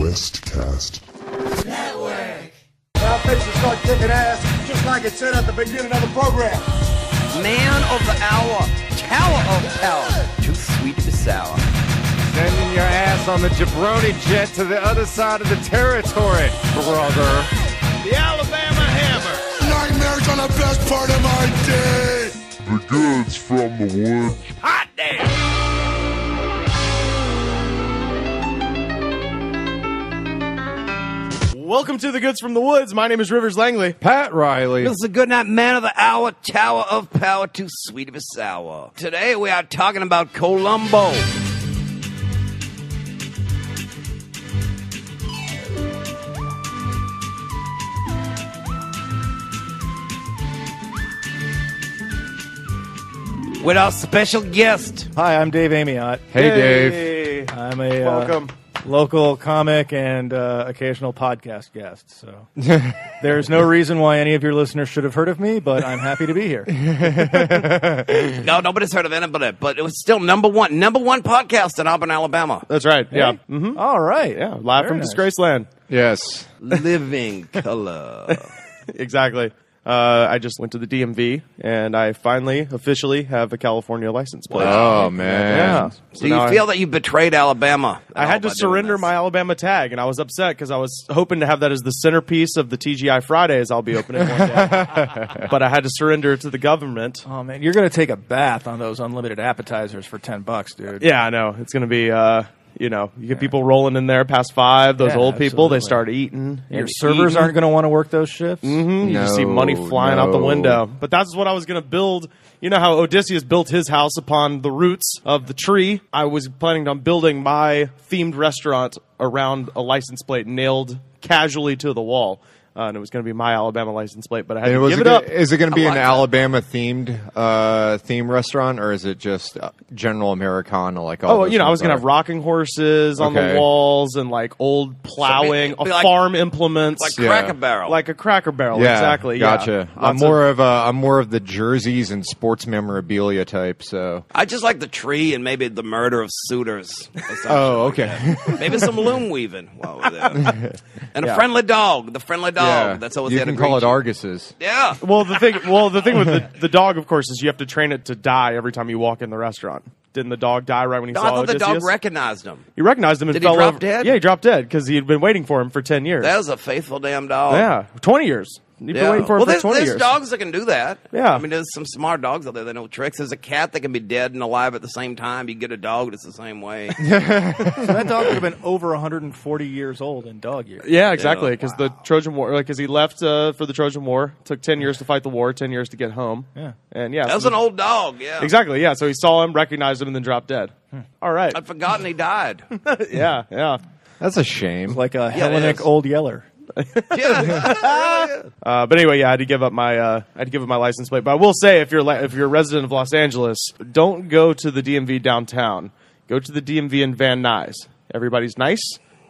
Westcast Network. Now fix to start kicking ass, just like it said at the beginning of the program. Man of the hour, tower of power, too sweet to be sour. Sending your ass on the jabroni jet to the other side of the territory, brother. The Alabama Hammer. Nightmares on the best part of my day. The goods from the woods. Hot damn. Welcome to the Goods from the Woods. My name is Rivers Langley. Pat Riley. This is a good night, man of the hour, tower of power, too sweet to be sour. Today we are talking about Columbo. With our special guest. Hi, I'm Dave Amiott. Hey, Dave. Dave. I'm a Welcome. Local comic and occasional podcast guest. So there's no reason why any of your listeners should have heard of me, but I'm happy to be here. No, nobody's heard of anybody, but it was still number one podcast in Auburn, Alabama. That's right. Yeah. Hey? Mm-hmm. All right. Yeah. Live Very from nice. Disgraceland. Yes. Living color. Exactly. I just went to the DMV, and I finally, officially have a California license plate. Oh, man. Yeah. Do you feel that you betrayed Alabama? I had to surrender my Alabama tag, and I was upset because I was hoping to have that as the centerpiece of the TGI Fridays I'll be opening one day. But I had to surrender it to the government. Oh, man. You're going to take a bath on those unlimited appetizers for $10, dude. Yeah, I know. It's going to be... you get people rolling in there past 5. Those old people, they start eating. Your servers aren't going to want to work those shifts. Mm-hmm. You just see money flying out the window. But that's what I was going to build. You know how Odysseus built his house upon the roots of the tree? I was planning on building my themed restaurant around a license plate nailed casually to the wall. And it was going to be my Alabama license plate, but I had to give it up. Is it going to be an Alabama-themed theme restaurant, or is it just general Americana? Like all I was going to have rocking horses on the walls and like old plowing, farm implements, like Cracker Barrel, like a Cracker Barrel. Yeah, exactly. Gotcha. Yeah. I'm more of the jerseys and sports memorabilia type. So I just like the tree and maybe the murder of suitors. Oh, okay. Maybe some loom weaving while we're there, and a friendly dog. The friendly dog. Yeah. That's always you can call it Argus's. Yeah. Well, the thing with the dog, of course, is you have to train it to die every time you walk in the restaurant. Didn't the dog die right when he saw I thought Odysseus? the dog recognized him. He recognized him and Did he fell drop over. dead? Yeah, he dropped dead because he had been waiting for him for 10 years. That was a faithful damn dog. Yeah, 20 years. You've been waiting for him for 20 there's years. dogs that can do that. Yeah. I mean, there's some smart dogs out there that know tricks. There's a cat that can be dead and alive at the same time. You get a dog that's the same way. So that dog would have been over 140 years old in dog years. Yeah, exactly. Because the Trojan War, because he left for the Trojan War, took 10 years to fight the war, 10 years to get home. Yeah. And yeah, That was an old dog, yeah. Exactly. Yeah. So he saw him, recognized him, and then dropped dead. All right. I'd forgotten he died. Yeah. That's a shame. Like a Hellenic old yeller. Yeah. But anyway, yeah, I had to give up my license plate. But I will say, if you're a resident of Los Angeles, don't go to the DMV downtown. Go to the DMV in Van Nuys. Everybody's nice,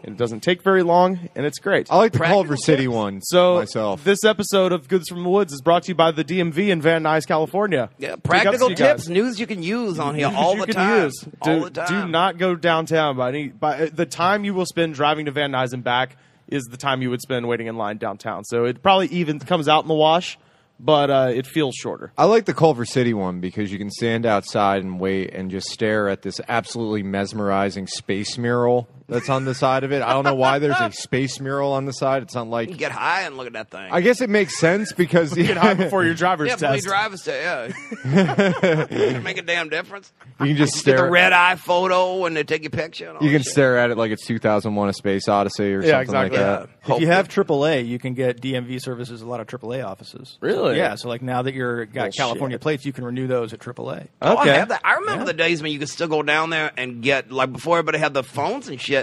and it doesn't take very long, and it's great. I like the Culver City one myself. This episode of Goods from the Woods is brought to you by the DMV in Van Nuys, California. Yeah, practical tips, news you can use on here all the time. All the time. Do not go downtown. By the time you will spend driving to Van Nuys and back is the time you would spend waiting in line downtown. So it probably even comes out in the wash, but it feels shorter. I like the Culver City one because you can stand outside and wait and just stare at this absolutely mesmerizing space mural that's on the side of it. I don't know why there's a space mural on the side. It's not like... You get high and look at that thing. I guess it makes sense because... You get high before your driver's yeah, test. before your driver's test, yeah. Make a damn difference. You can just Get stare... the red eye photo when they take your picture. And all You can that shit. stare at it like it's 2001: A Space Odyssey or something exactly. like that. If you have AAA, you can get DMV services at a lot of AAA offices. Really? Yeah, so like now that you're got California plates, you can renew those at AAA. Oh, I Okay. have that. I remember the days when you could still go down there and get, like before everybody had the phones and shit,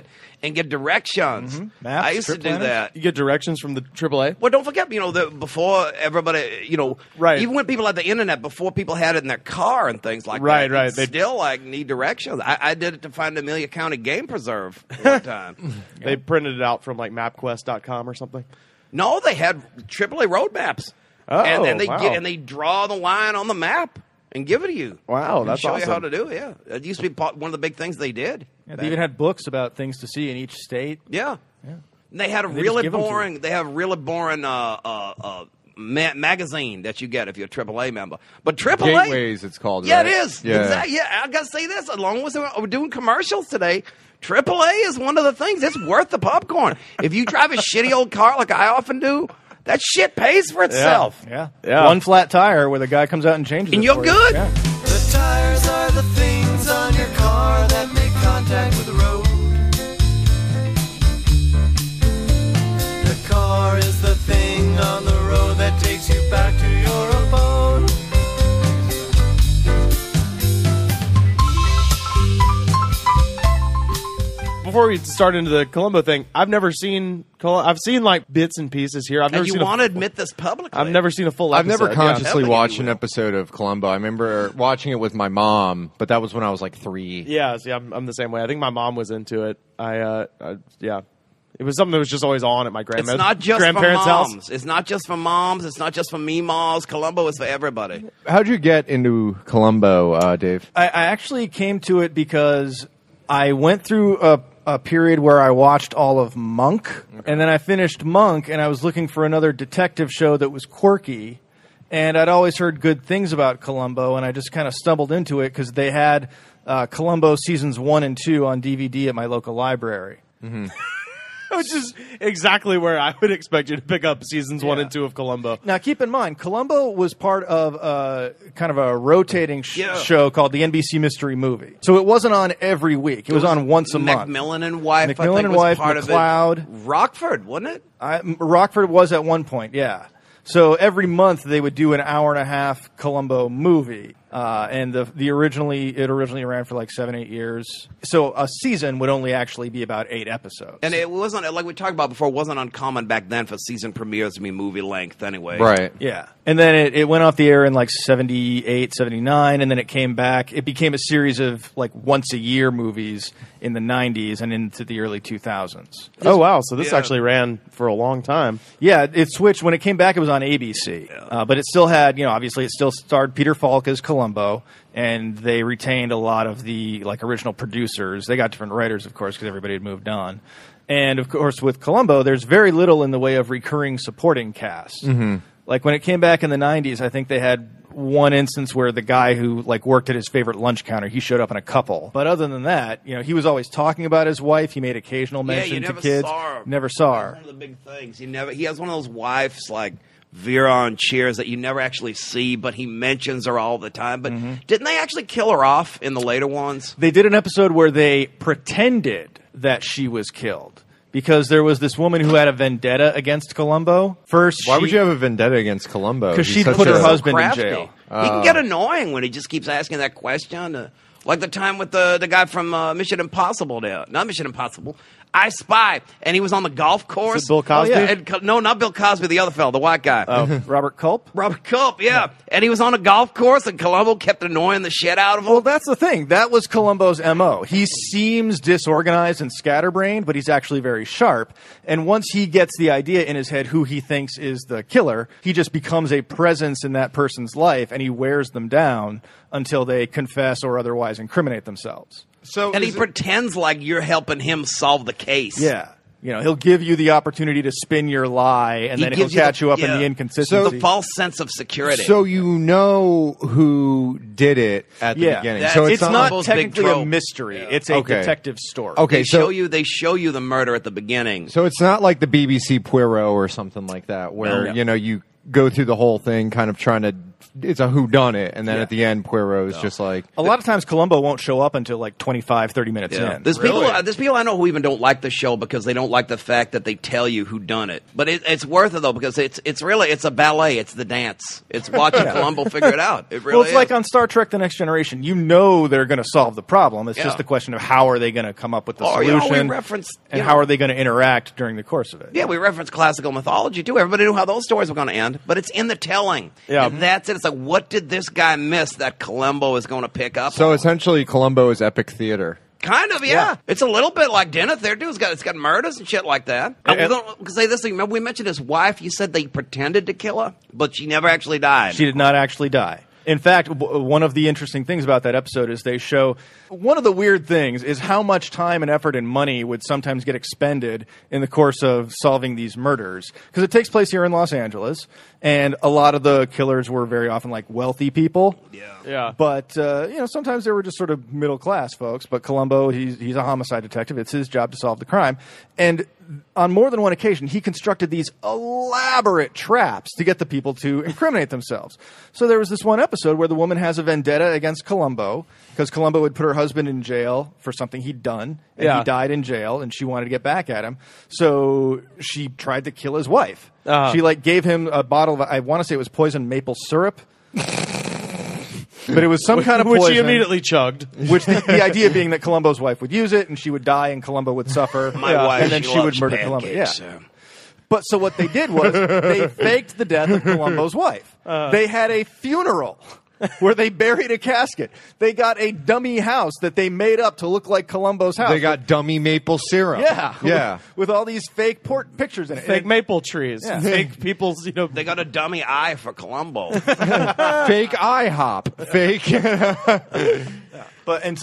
and get directions. Maps, I used to trip do planners? that. You get directions from the AAA? Well, don't forget, before everybody, Right. even when people had the internet, before people had it in their car and things like Right, that, right. They still need directions. I did it to find Amelia County Game Preserve one time. They printed it out from like MapQuest.com or something? No, they had AAA road maps. Oh, and they wow. and they draw the line on the map and give it to you. Wow, And that's show awesome. you how to do it. Yeah, it used to be one of the big things they did. Yeah, they even had books about things to see in each state. Yeah. They had a They really just give 'em to boring. They have really boring magazine that you get if you're a AAA member. But AAA, Gateways, it's called. yeah, right? it is. Yeah. Exactly. Yeah, I gotta say this. Along with we're doing commercials today, AAA is one of the things. It's worth the popcorn. If you drive a shitty old car like I often do, that shit pays for itself. Yeah. Yeah. One flat tire where the guy comes out and changes And it you're for you. good. Yeah. The tires are the things on your car that make contact with the road. The car is the thing on the road that takes you back to your abode. Before we start into the Columbo thing, I've never seen. I've seen like bits and pieces here. I've never And you seen. want to admit this publicly? I've never seen a full. I've episode. never consciously Yeah. watched You an will. episode of Columbo. I remember watching it with my mom, but that was when I was like 3. Yeah, see, I'm the same way. I think my mom was into it. Yeah, it was something that was just always on at my It's not just for grandparents' moms. house. It's not just for moms. It's not just for meemaws. Columbo is for everybody. How'd you get into Columbo, Dave? I actually came to it because I went through a period where I watched all of Monk, and then I finished Monk, and I was looking for another detective show that was quirky, and I'd always heard good things about Columbo, and I just kind of stumbled into it because they had Columbo seasons 1 and 2 on DVD at my local library. Which is exactly where I would expect you to pick up seasons 1 and 2 of Columbo. Now, keep in mind, Columbo was part of kind of a rotating show called the NBC Mystery Movie. So it wasn't on every week. It was on once a month. Macmillan and Wife. I Macmillan think, and was Wife, part McCloud. of it. Rockford, wasn't it? Rockford was at one point, yeah. So every month they would do an hour-and-a-half Columbo movie. And it originally ran for like 7-8 years. So a season would only actually be about 8 episodes. And it wasn't, like we talked about before, it wasn't uncommon back then for season premieres to be movie length anyway. Right. Yeah. And then it went off the air in like 78, 79, and then it came back. It became a series of like once-a-year movies in the 90s and into the early 2000s. Oh, wow. So this actually ran for a long time. Yeah, it switched. When it came back, it was on ABC. But it still had, obviously it still starred Peter Falk as Columbo, and they retained a lot of the like original producers. They got different writers, of course, because everybody had moved on. And, of course, with Columbo, there's very little in the way of recurring supporting cast. Mm-hmm. Like, when it came back in the 90s, I think they had one instance where the guy who, like, worked at his favorite lunch counter, he showed up in a couple. But other than that, he was always talking about his wife. He made occasional mention to kids. Never saw her. That's one of the big things. He has one of those wives, like Vera on Cheers, that you never actually see, but he mentions her all the time. But didn't they actually kill her off in the later ones? They did an episode where they pretended that she was killed because there was this woman who had a vendetta against Columbo. First, Why would you have a vendetta against Columbo? Because He's she such put her a- husband in Crafty. jail. He can get annoying when he just keeps asking that question. Like the time with the guy from Mission Impossible there. Not Mission Impossible. I Spy. And he was on the golf course. Is it Bill Cosby? And, no, not Bill Cosby, the other fellow, the white guy. Robert Culp? Robert Culp, yeah. And he was on a golf course, and Columbo kept annoying the shit out of him. Well, that's the thing. That was Columbo's M.O. He seems disorganized and scatterbrained, but he's actually very sharp. And once he gets the idea in his head who he thinks is the killer, he just becomes a presence in that person's life, and he wears them down until they confess or otherwise incriminate themselves. And he pretends like you're helping him solve the case. Yeah. He'll give you the opportunity to spin your lie, and then he'll gives you catch you up in the inconsistency. The false sense of security. So you know who did it at the beginning. So it's not Columbo's big technically a trope. mystery. Yeah. It's a Okay. detective story. Okay, They show you the murder at the beginning. So it's not like the BBC Poirot or something like that, where No. you go through the whole thing, kind of trying to. It's a whodunit, and then at the end, Poirot is just like. A lot of times Columbo won't show up until like 25, 30 minutes in. There's people I know who even don't like the show because they don't like the fact that they tell you who done it. But it's worth it though because it's a ballet. It's the dance. It's watching Columbo figure it out. It really Well, it's is. like on Star Trek: The Next Generation. They're going to solve the problem. It's just the question of how are they going to come up with the solution, and how are they going to interact during the course of it. Yeah, we reference classical mythology too. Everybody knew how those stories were going to end, but it's in the telling. Yeah. And that's it. It's like, what did this guy miss that Columbo is going to pick up So on? essentially, Columbo is epic theater. Kind of, yeah. It's a little bit like Dinner Theater. It's got murders and shit like that. I don't say this thing. Remember, we mentioned his wife. You said they pretended to kill her, but she never actually died. She did not actually die. In fact, one of the interesting things about that episode is they show one of the weird things is how much time and effort and money would sometimes get expended in the course of solving these murders. Because it takes place here in Los Angeles, and a lot of the killers were very often like wealthy people. Yeah. But, sometimes they were just sort of middle class folks. But Columbo, he's a homicide detective. It's his job to solve the crime. And on more than one occasion, he constructed these elaborate traps to get the people to incriminate themselves. So there was this one episode where the woman has a vendetta against Columbo because Columbo had put her husband in jail for something he'd done, and he died in jail, and she wanted to get back at him. So she tried to kill his wife. She gave him a bottle of, I want to say it was poisoned maple syrup. But it was some kind of poison. Which he immediately chugged. Which the idea being that Columbo's wife would use it, and she would die, and Columbo would suffer. Wife, and then she would murder Columbo. Yeah. But so what they did was they faked the death of Columbo's wife. They had a funeral where they buried a casket. They got a dummy house that they made up to look like Columbo's house. They got dummy maple syrup. Yeah. With all these fake pictures in it. Fake maple trees. Yeah. Fake people's, They got a dummy eye for Columbo. Fake IHOP. Fake. But and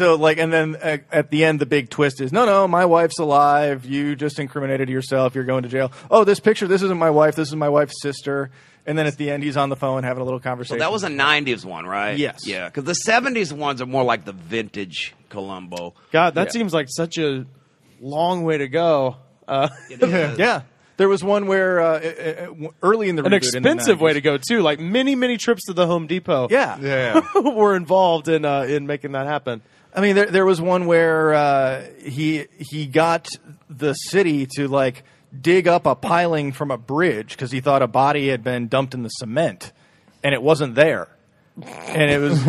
then at the end the big twist is no, my wife's alive. You just incriminated yourself. You're going to jail. Oh, this isn't my wife. This is my wife's sister. And then at the end he's on the phone having a little conversation. Well, that was a 90s one, right? Yes. Yeah, because the 70s ones are more like the vintage Columbo. God, that seems like such a long way to go. Yeah. There was one where early in the an reboot, expensive way to go too. Like many trips to the Home Depot. Yeah. were involved in making that happen. I mean, there was one where he got the city to dig up a piling from a bridge because he thought a body had been dumped in the cement, and it wasn't there. And it was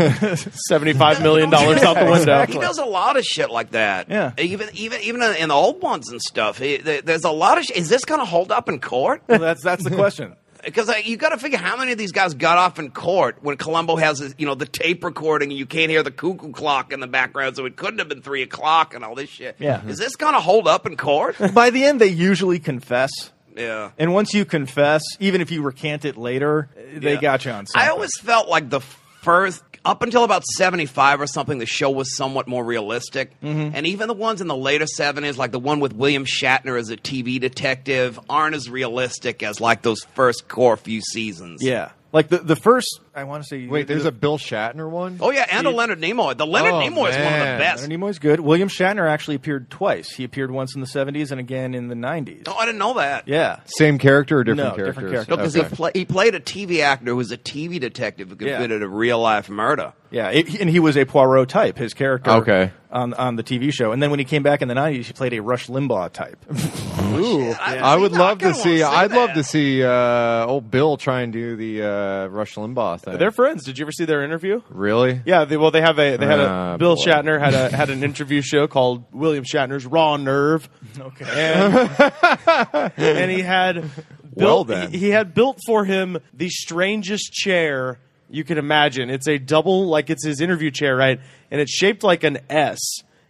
$75 million out the window. He does a lot of shit like that. Yeah. Even in the old ones and stuff. There's a lot of shit. Is this going to hold up in court? Well, that's the question. Because you got to figure how many of these guys got off in court when Columbo has the tape recording and you can't hear the cuckoo clock in the background, so it couldn't have been 3 o'clock and all this shit. Yeah. Is this going to hold up in court? By the end, they usually confess. Yeah. And once you confess, even if you recant it later, they got you on something. I always felt like the first, up until about 75 or something, the show was somewhat more realistic. Mm-hmm. And even the ones in the later 70s, like the one with William Shatner as a TV detective, aren't as realistic as like those first core few seasons. Yeah. Like the first, I want to say... Wait, there's a Bill Shatner one? Oh, yeah, and a Leonard Nimoy. The Leonard Nimoy is one of the best. Leonard Nimoy's good. William Shatner actually appeared twice. He appeared once in the 70s and again in the 90s. Oh, I didn't know that. Yeah. Same character or different characters? Different character. No, because he played a TV actor who was a TV detective who committed a real-life murder. Yeah, and he was a Poirot type, his character on the TV show. And then when he came back in the 90s, he played a Rush Limbaugh type. Ooh. I would love to see... I'd love to see old Bill try and do the Rush Limbaugh thing. They're friends. Did you ever see their interview? Really? Yeah. Bill Shatner had an interview show called William Shatner's Raw Nerve. Okay. And he had he had built for him the strangest chair you can imagine. It's a double, it's his interview chair, right? And it's shaped like an S.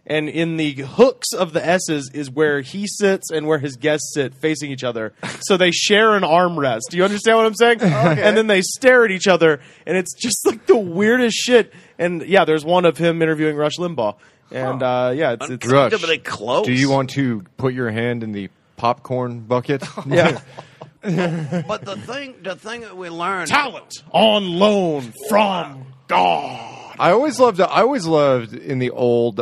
And in the hooks of the S's is where he sits and where his guests sit facing each other. So they share an armrest. Do you understand what I'm saying? Okay. And then they stare at each other, and it's just like the weirdest shit. And yeah, there's one of him interviewing Rush Limbaugh. And it's Rush, really close. do you want to put your hand in the popcorn bucket? Yeah. But the thing that we learned... Talent on loan from God. I always loved in the old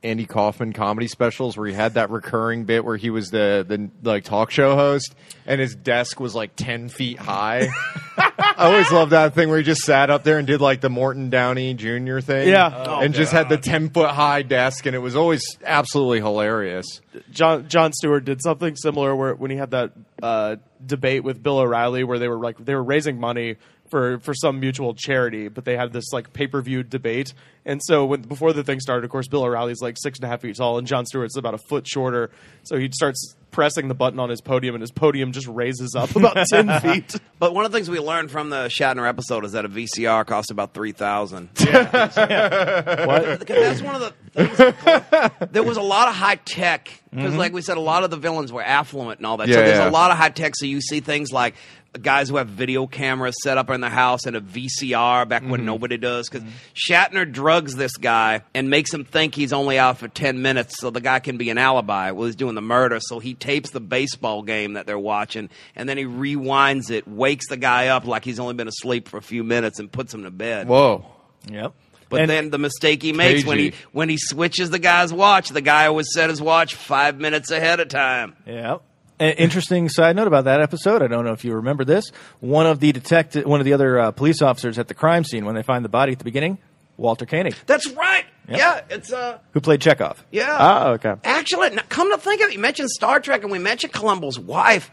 Andy Kaufman comedy specials where he had that recurring bit where he was the talk show host and his desk was 10 feet high. I always loved that thing where he just sat up there and did the Morton Downey Jr. thing. Yeah. And just had the 10-foot high desk, and it was always absolutely hilarious. Jon Stewart did something similar when he had that debate with Bill O'Reilly where they were raising money for some mutual charity, but they had this pay-per-view debate. And so before the thing started, of course, Bill O'Reilly's 6.5 feet tall, and Jon Stewart's about a foot shorter. So he starts pressing the button on his podium, and his podium just raises up about 10 feet. But one of the things we learned from the Shatner episode is that a VCR costs about $3,000. Yeah. What? Because that's one of the things. There was a lot of high tech because, like we said, a lot of the villains were affluent and all that. So there's a lot of high tech. So you see things like guys who have video cameras set up in their house and a VCR back when nobody does. Because Shatner drugs this guy and makes him think he's only out for 10 minutes so the guy can be an alibi while he's doing the murder. So he tapes the baseball game that they're watching, and then he rewinds it, wakes the guy up like he's only been asleep for a few minutes, and puts him to bed. Whoa. Yep. But then the mistake he makes when he switches the guy's watch, the guy always set his watch 5 minutes ahead of time. Yeah. Interesting side note about that episode. I don't know if you remember this. One of the other police officers at the crime scene, when they find the body at the beginning, Walter Koenig. That's right. Yep. Yeah, it's who played Chekhov. Yeah. Oh, okay. Actually, come to think of it, you mentioned Star Trek and we mentioned Columbo's wife.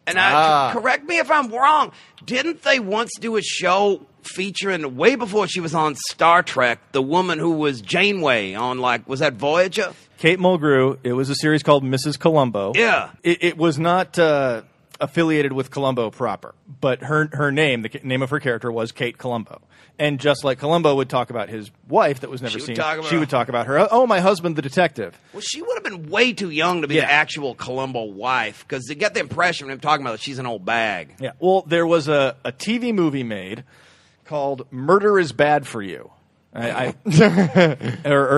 And correct me if I'm wrong. Didn't they once do a show featuring, way before she was on Star Trek, the woman who was Janeway on, was that Voyager? Kate Mulgrew. It was a series called Mrs. Columbo. Yeah. It was not affiliated with Columbo proper, but her name, the name of her character, was Kate Columbo. And just like Columbo would talk about his wife that was never seen, she would talk about her. Oh, my husband, the detective. Well, she would have been way too young to be the actual Columbo wife, because you get the impression from him talking about that she's an old bag. Yeah. Well, there was a TV movie made called Murder is Bad for You. Or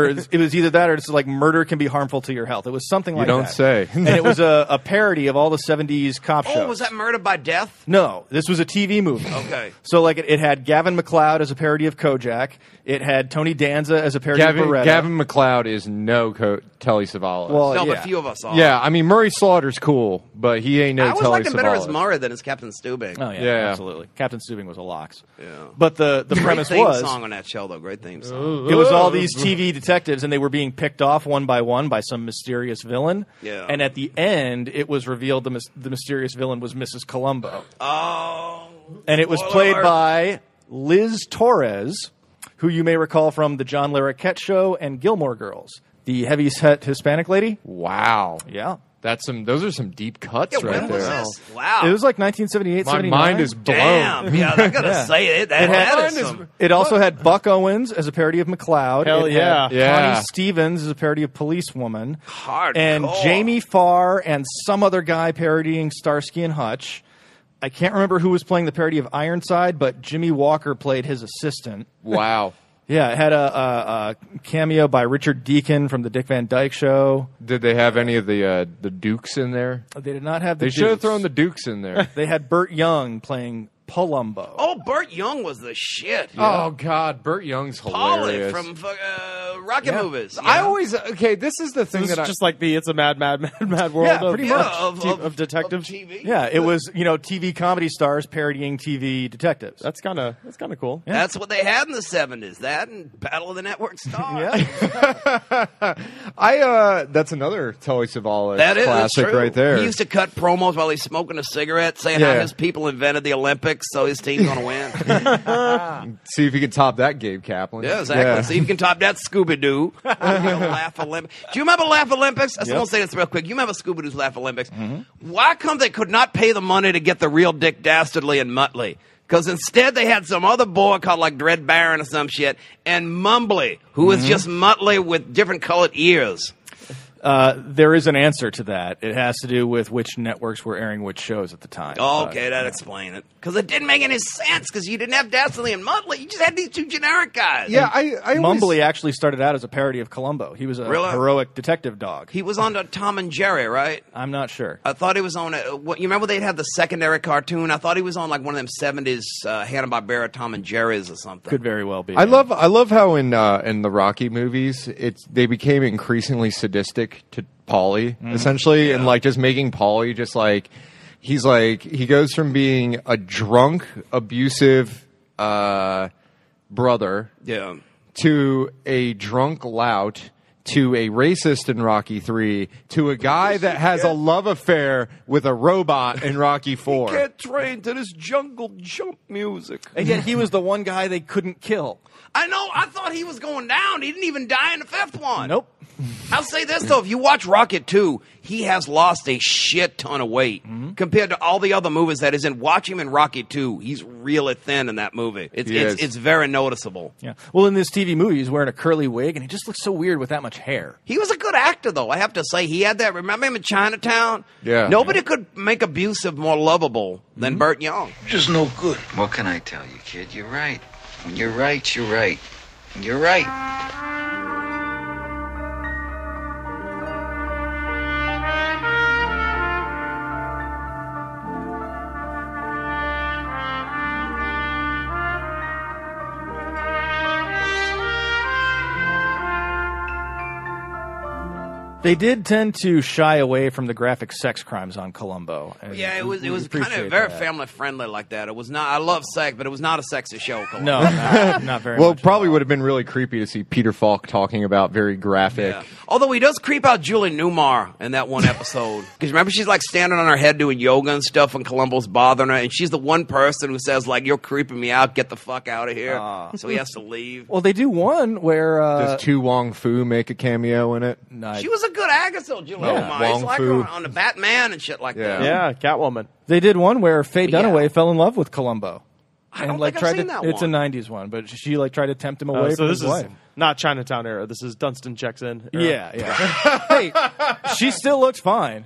it was either that or it's like Murder Can Be Harmful to Your Health. It was something like that. You don't say. And it was a parody of all the 70s cop shows. Oh, was that Murder by Death? No, this was a TV movie. Okay. So it had Gavin MacLeod as a parody of Kojak. It had Tony Danza as a parody of Beretta. Gavin MacLeod is no Telly Savalas. Well, no, but few of us are. Yeah, I mean, Murray Slaughter's cool, but he ain't no Telly Savalas. I always liked him better as Murray than as Captain Stubing. Oh, yeah, absolutely. Captain Stubing was a lox. Yeah. But the premise Great was... theme song on that show, though. Great theme song. It was all these TV detectives, and they were being picked off one by one by some mysterious villain. Yeah. And at the end, it was revealed the mysterious villain was Mrs. Columbo. Oh. And it was played by Liz Torres, who you may recall from the John Larroquette Show and Gilmore Girls. The heavy-set Hispanic lady. Wow. Yeah. Those are some deep cuts right when there. was this? Wow. It was like 1978, My 79. mind is blown. Damn. Yeah, I gotta say it. It also had Buck Owens as a parody of McLeod. Hell it yeah. had Connie Stevens as a parody of Policewoman. Hardcore. And Jamie Farr and some other guy parodying Starsky and Hutch. I can't remember who was playing the parody of Ironside, but Jimmy Walker played his assistant. Wow. Yeah, it had a cameo by Richard Deacon from the Dick Van Dyke Show. Did they have any of the Dukes in there? They did not have the They Dukes. should have thrown the Dukes in there. They had Burt Young playing Palumbo. Oh, Burt Young was the shit. Oh, God. Burt Young's hilarious. Polly from Rocket Movies. I always... Okay, this is the thing This is that just like the It's a Mad World Yeah, of, pretty much. of detectives. TV. Yeah, it was, TV comedy stars parodying TV detectives. That's kind of cool. Yeah. That's what they had in the 70s. That and Battle of the Network Stars. Yeah. That's another Telly Savalas That is classic true. right there. He used to cut promos while he's smoking a cigarette, saying how his people invented the Olympics, so his team's going to win. See if you can top that, Gabe Kaplan. Yeah, exactly. Yeah. See if you can top that Scooby-Doo. Laugh Olympics. Do you remember Laugh Olympics? I just want to say this real quick. You remember Scooby-Doo's Laugh Olympics? Mm-hmm. Why come they could not pay the money to get the real Dick Dastardly and Muttley? Because instead they had some other boy called like Dread Baron or some shit, and Mumbly, who is just Muttley with different colored ears. There is an answer to that. It has to do with which networks were airing which shows at the time. Okay, that'd explain it. Because it didn't make any sense, because you didn't have Dastardly and Muttley. You just had these two generic guys. Yeah, I always... Mumbly actually started out as a parody of Columbo. He was a heroic detective dog. He was on Tom and Jerry, right? I'm not sure. I thought he was on you remember they'd have the secondary cartoon? I thought he was on like one of them 70s Hanna-Barbera Tom and Jerry's or something. Could very well be. I love how in the Rocky movies they became increasingly sadistic to Paulie, essentially, and like just making Paulie just like he goes from being a drunk, abusive brother to a drunk lout to a racist in Rocky 3 to a guy that has a love affair with a robot in Rocky 4. He can't train to this jungle jump music. And yet he was the one guy they couldn't kill. I know. I thought he was going down. He didn't even die in the fifth one. Nope. I'll say this, though. If you watch Rocket 2, he has lost a shit ton of weight compared to all the other movies that is in. Watch him in Rocket 2. He's really thin in that movie. It's very noticeable. Yeah. Well, in this TV movie, he's wearing a curly wig, and he just looks so weird with that much hair. He was a good actor, though. I have to say, he had that. Remember him in Chinatown? Yeah. Nobody could make abusive more lovable than Burt Young. Just no good. What can I tell you, kid? You're right. When you're right, you're right. You're right. They did tend to shy away from the graphic sex crimes on Columbo. Yeah, it was kind of very family friendly like that. It was not. I love sex, but it was not a sexy show. Columbo. No, not very Well, much. it probably would have been really creepy to see Peter Falk talking about very graphic. Yeah. Although he does creep out Julie Newmar in that one episode. Because remember, she's like standing on her head doing yoga and stuff, and Columbo's bothering her, and she's the one person who says, like, "You're creeping me out. Get the fuck out of here." So he has to leave. Well, they do one where... Does Tu Wong Fu make a cameo in it? She was a good Agatha, Julie Newmar. I used to like her on the Batman and shit like that. Yeah, Catwoman. They did one where Faye Dunaway fell in love with Columbo. I don't think I've seen that It's one. a 90s one, but she tried to tempt him away So from this his is wife. not Chinatown era. This is Dunstan checks in. Era. Yeah. Hey, she still looks fine.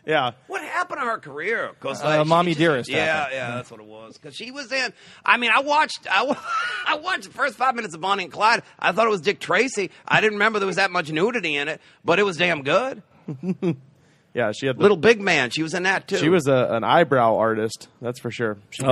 Yeah. What happened to her career? Because Mommy Dearest Yeah, happened. yeah, that's what it was. Because she was in. I mean, I watched the first 5 minutes of Bonnie and Clyde. I thought it was Dick Tracy. I didn't remember there was that much nudity in it, but it was damn good. Yeah, she had Little Big Man. She was in that too. She was an eyebrow artist. That's for sure. She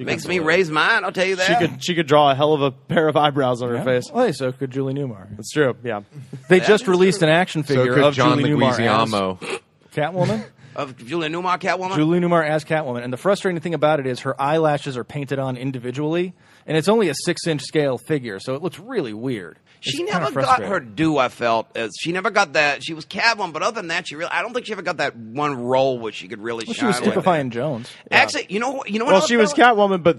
Makes could- me raise mine. I'll tell you that. She could draw a hell of a pair of eyebrows on her face. Well, so could Julie Newmar. That's true. Yeah. They just released an action So figure could of John Julie Newmar Leguizamo. as Catwoman. Of Julie Newmar, Catwoman. Julie Newmar as Catwoman. And the frustrating thing about it is her eyelashes are painted on individually, and it's only a 6-inch scale figure, so it looks really weird. She It's never kinda got frustrating. her due, I felt. She never got that. She was Catwoman, but other than that, I don't think she ever got that one role where she could really Well, she shine. was like stupefying that. Jones. Actually, you know what? Well, she was Catwoman, but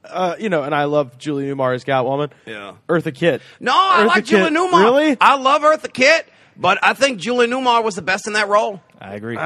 and I love Julie Newmar as Catwoman. Yeah. Eartha Kitt. No, I Eartha like Julie Kitt. Newmar. Really? I love Eartha Kitt, but I think Julie Newmar was the best in that role. I agree. No.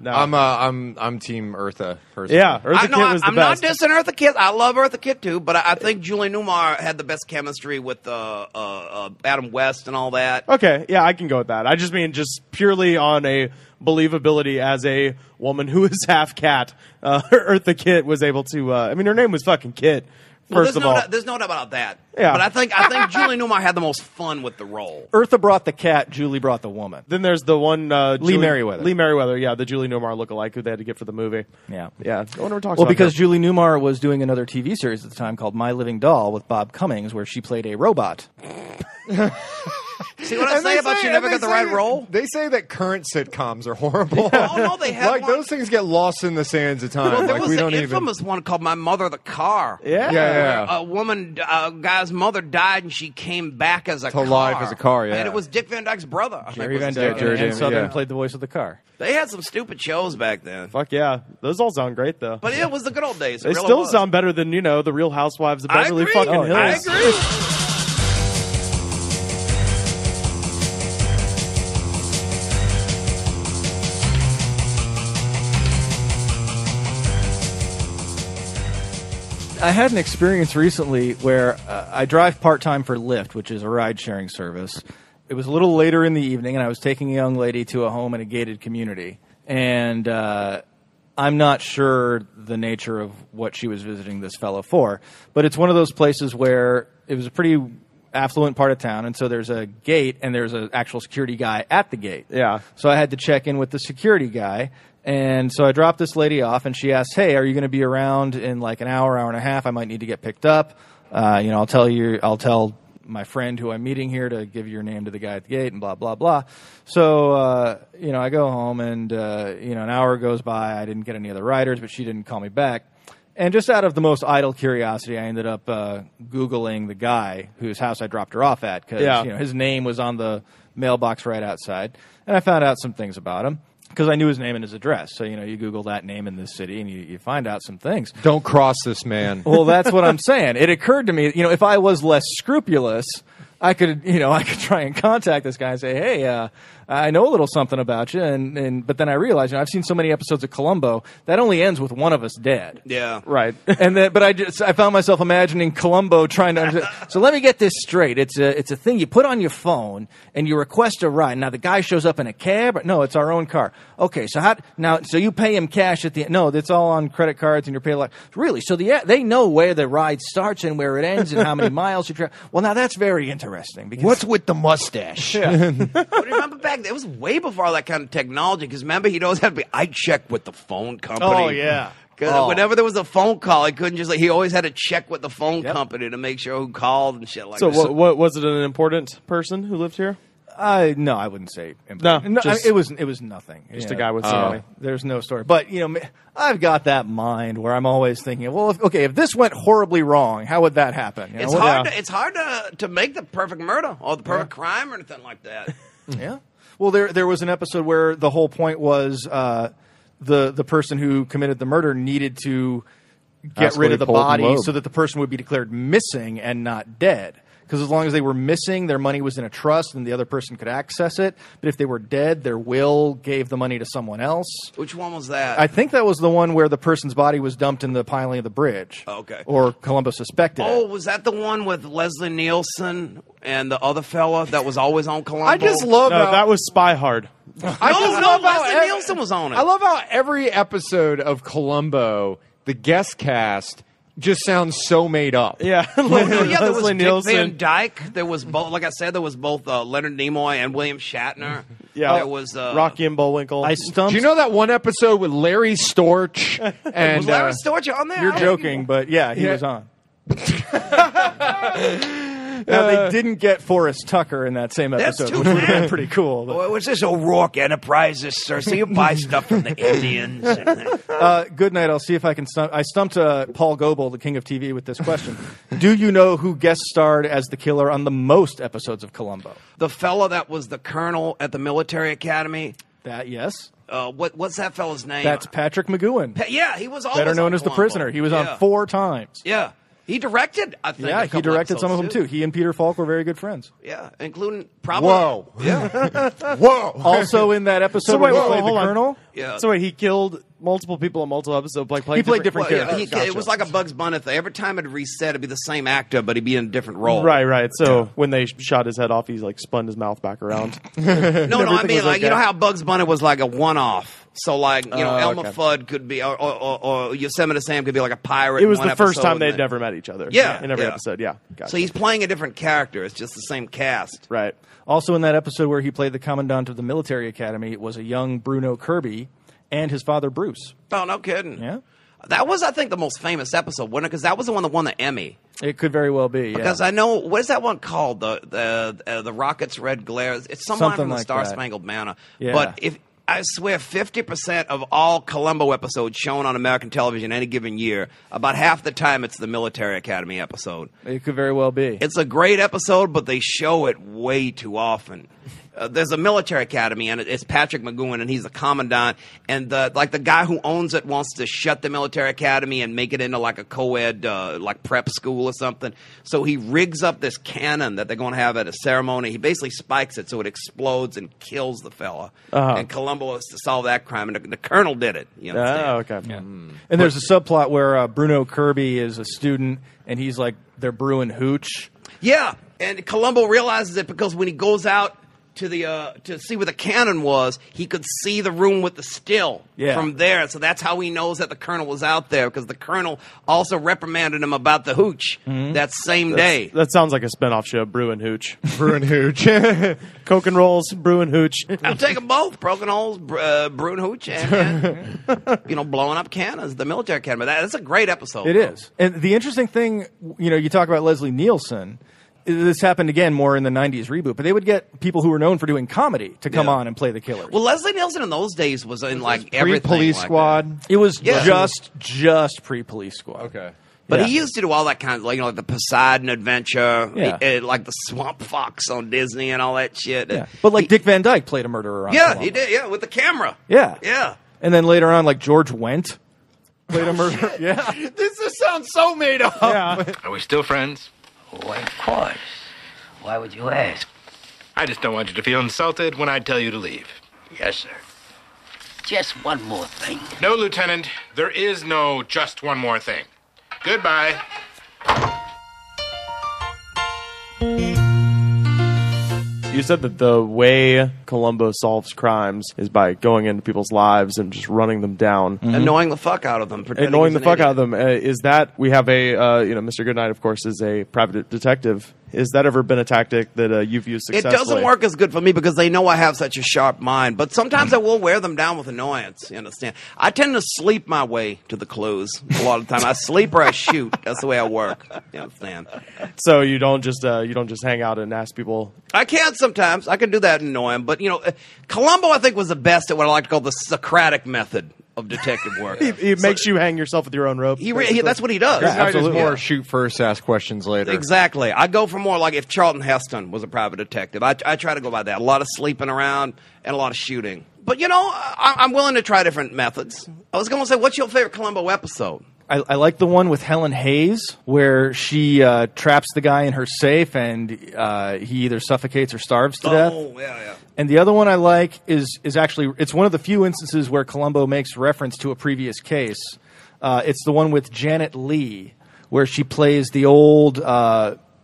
I'm Team Eartha. Personally. Yeah, Eartha Kitt was the I'm best. not dissing Eartha Kitt. I love Eartha Kitt too, but I think Julie Newmar had the best chemistry with Adam West and all that. Okay, yeah, I can go with that. I just mean just purely on a believability as a woman who is half cat. Eartha Kitt was able to. Her name was fucking Kitt. First of all, there's no doubt about that. Yeah. But I think Julie Newmar had the most fun with the role. Eartha brought the cat, Julie brought the woman. then there's the one Lee Merriweather. Lee Merriweather, yeah, the Julie Newmar lookalike who they had to get for the movie. Yeah. Yeah, no one ever talks Well, about because her. Julie Newmar was doing another TV series at the time called My Living Doll with Bob Cummings, where she played a robot. See what I say about she never got the right role? They say that current sitcoms are horrible. Oh no, they had Like one. those things get lost in the sands of time. Well, there like was we the don't even. infamous one called My Mother the Car. Yeah. Yeah. A woman, guy's mother died, and she came back as a car. life as a car, yeah. And it was Dick Van Dyke's brother. I Jerry think Van was Dyke Jerry and Van- Southern yeah. played the voice of the car. They had some stupid shows back then. Fuck yeah, those all sound great though. But it was the good old days. It they really still was. sound better than the Real Housewives of I Beverly agree. fucking Hills. I agree. I had an experience recently where I drive part-time for Lyft, which is a ride-sharing service. It was a little later in the evening, and I was taking a young lady to a home in a gated community. And I'm not sure the nature of what she was visiting this fellow for, but it's one of those places where it was a pretty affluent part of town, and so there's a gate, and there's an actual security guy at the gate. Yeah. So I had to check in with the security guy. And so I dropped this lady off, and she asked, "Hey, are you going to be around in like an hour and a half? I might need to get picked up. I'll tell my friend who I'm meeting here to give your name to the guy at the gate," and blah blah blah. So I go home, and an hour goes by. I didn't get any other riders, but she didn't call me back. And just out of the most idle curiosity, I ended up Googling the guy whose house I dropped her off at because his name was on the mailbox right outside, and I found out some things about him. Because I knew his name and his address. So, you Google that name in this city and you find out some things. Don't cross this man. Well, that's what I'm saying. It occurred to me, if I was less scrupulous, I could try and contact this guy and say, hey, I know a little something about you, but then I realized, I've seen so many episodes of Columbo that only ends with one of us dead. Yeah, right. But I found myself imagining Columbo trying to understand. So let me get this straight. It's a thing you put on your phone and you request a ride. Now the guy shows up in a cab. No, it's our own car. Okay, so so you pay him cash at the end? No, it's all on credit cards and you're paying really. So they know where the ride starts and where it ends and how many miles you travel. Well, now that's very interesting. Because what's with the mustache? Yeah. But remember back, it was way before all that kind of technology. Because remember, he'd always have to be. I checked with the phone company. Oh yeah. Because whenever there was a phone call, he couldn't just he always had to check with the phone company to make sure who called and shit like that. So, what was it? An important person who lived here? No, I wouldn't say important. No, it was nothing. Just a guy with some money. There's no story. But I've got that mind where I'm always thinking, well, if this went horribly wrong, how would that happen? It's hard to make the perfect murder or the perfect crime or anything like that. Yeah. Well, there was an episode where the whole point was the person who committed the murder needed to get rid of the body so that the person would be declared missing and not dead. Because as long as they were missing, their money was in a trust and the other person could access it. But if they were dead, their will gave the money to someone else. Which one was that? I think that was the one where the person's body was dumped in the piling of the bridge. Okay. Or Columbo suspected it. Oh, was that the one with Leslie Nielsen and the other fella that was always on Columbo? I just love No, that was Spy Hard. Leslie Nielsen was on it. I love how every episode of Columbo, the guest cast just sounds so made up. Yeah. There was Leslie Dick Nielsen. Van Dyke. There was both. Like I said, there was both Leonard Nimoy and William Shatner. Yeah. There was Rocky and Bullwinkle. Do you know that one episode with Larry Storch? And was Larry Storch on there? You're joking, but yeah, he was on. Now, they didn't get Forrest Tucker in that same episode, which would have been pretty cool. Well, what's this O'Rourke Enterprises, sir? So you buy stuff from the Indians. Good night. I'll see if I can stump. I stumped Paul Goebel, the king of TV, with this question. Do you know who guest starred as the killer on the most episodes of Columbo? The fella that was the colonel at the military academy. That, yes. What's that fella's name? That's Patrick McGoohan. Yeah, he was always better known as the Columbo. Prisoner. He was on 4 times. Yeah. He directed, I think. Yeah, he directed some of them, too. He and Peter Falk were very good friends. Yeah, including probably... Whoa. Yeah. Whoa. Also in that episode where he played the Colonel. Yeah. So wait, he killed multiple people in multiple episodes. He played different characters. characters. It was like a Bugs Bunny thing. Every time it'd reset, it'd be the same actor, but he'd be in a different role. Right. So when they shot his head off, he's like spun his mouth back around. No, I mean, like, you know how Bugs Bunny was like a one-off? So, like, Elmer Fudd could be, or Yosemite Sam could be like a pirate. It was in the one first episode time they'd never met each other. Yeah. In every episode, yeah. Gotcha. So he's playing a different character. It's just the same cast. Right. Also in that episode where he played the commandant of the military academy, it was a young Bruno Kirby and his father Bruce. Oh, no kidding. Yeah. That was, I think, the most famous episode, wasn't it? Because that was the one that won the Emmy. It could very well be, yeah. Because I know, what is that one called? The Rocket's Red Glare. It's something from the like Star Spangled Banner. Yeah. But I swear 50% of all Columbo episodes shown on American television any given year, about half the time it's the Military Academy episode. It could very well be. It's a great episode, but they show it way too often. There's a military academy, and it's Patrick McGoohan, and he's the commandant. And the guy who owns it wants to shut the military academy and make it into like a co-ed, like prep school or something. So he rigs up this cannon that they're going to have at a ceremony. He basically spikes it so it explodes and kills the fella. And Columbo has to solve that crime, and the colonel did it. You understand? Oh, okay. Yeah. And there's a subplot where Bruno Kirby is a student, and he's like, they're brewing hooch. Yeah, and Columbo realizes it because when he goes out to see where the cannon was, he could see the room with the still from there. So that's how he knows that the colonel was out there, because the colonel also reprimanded him about the hooch that same day. That sounds like a spinoff show, Brew and Hooch. Brew and Hooch. Coke and rolls, Brew and Hooch. I'll take them both. Broken holes, Brew and Hooch, and blowing up cannons, the military academy. That's a great episode. It is. And the interesting thing, you talk about Leslie Nielsen. This happened again more in the 90s reboot, but they would get people who were known for doing comedy to come on and play the killers. Well, Leslie Nielsen in those days was in like everything. Pre-Police like Squad. That. It was just pre-Police Squad. Okay. But he used to do all that kind of, like the Poseidon Adventure, like the Swamp Fox on Disney and all that shit. Yeah. But Dick Van Dyke played a murderer on Columbo. He did, with the camera. Yeah. Yeah. And then later on, George Wendt played a murderer. Yeah. This just sounds so made up. Yeah. Are we still friends? Why, of course. Why would you ask? I just don't want you to feel insulted when I tell you to leave. Yes, sir. Just one more thing. No, Lieutenant, there is no just one more thing. Goodbye. You said that the way Columbo solves crimes is by going into people's lives and just running them down. Annoying the fuck out of them. Annoying the fuck out of them. Is that, we have a, Mr. Goodnight, of course, is a private detective. Has that ever been a tactic that you've used successfully? It doesn't work as good for me because they know I have such a sharp mind. But sometimes I will wear them down with annoyance. You understand? I tend to sleep my way to the clues a lot of the time. I sleep or I shoot. That's the way I work. You understand? So you don't just hang out and ask people. I can sometimes. I can do that and annoy them. But Columbo, I think, was the best at what I like to call the Socratic method of detective work. He makes you hang yourself with your own rope. That's what he does. Yeah, absolutely. More shoot first, ask questions later. Exactly. I go for more like if Charlton Heston was a private detective. I try to go by that. A lot of sleeping around and a lot of shooting. But, I'm willing to try different methods. I was going to say, what's your favorite Columbo episode? I like the one with Helen Hayes where she traps the guy in her safe and he either suffocates or starves to death. Oh, yeah. And the other one I like is actually, it's one of the few instances where Columbo makes reference to a previous case. It's the one with Janet Leigh where she plays the old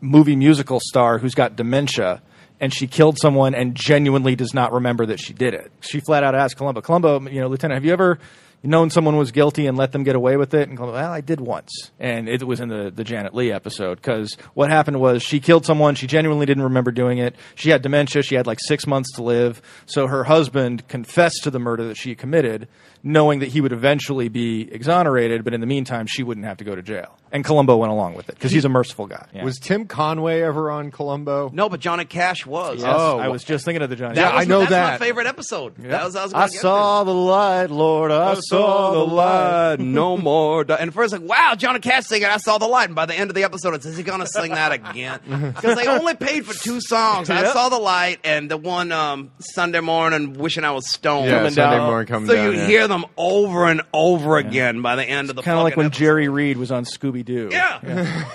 movie musical star who's got dementia. And she killed someone and genuinely does not remember that she did it. She flat out asked Columbo, Lieutenant, have you ever known someone was guilty and let them get away with it? And Columbo, well, I did once. And it was in the Janet Leigh episode. Because what happened was she killed someone. She genuinely didn't remember doing it. She had dementia. She had like 6 months to live. So her husband confessed to the murder that she committed, knowing that he would eventually be exonerated. But in the meantime, she wouldn't have to go to jail. And Columbo went along with it because he's a merciful guy. Yeah. Was Tim Conway ever on Columbo? No, but Johnny Cash was. Yes, I was just thinking of the Johnny. I know that's that. my favorite episode. Yep. I saw the light, Lord. I saw the light. No more. And first, like, wow, Johnny Cash singing "I Saw the Light," and by the end of the episode, it's, is he going to sing that again? Because they only paid for 2 songs. Yep. "I Saw the Light" and the one Sunday morning, "Wishing I Was Stoned." Yeah, Sunday morning coming so down. you hear them over and over again by the end of the. Kind of like when episode. Jerry Reed was on Scooby-Doo. Yeah.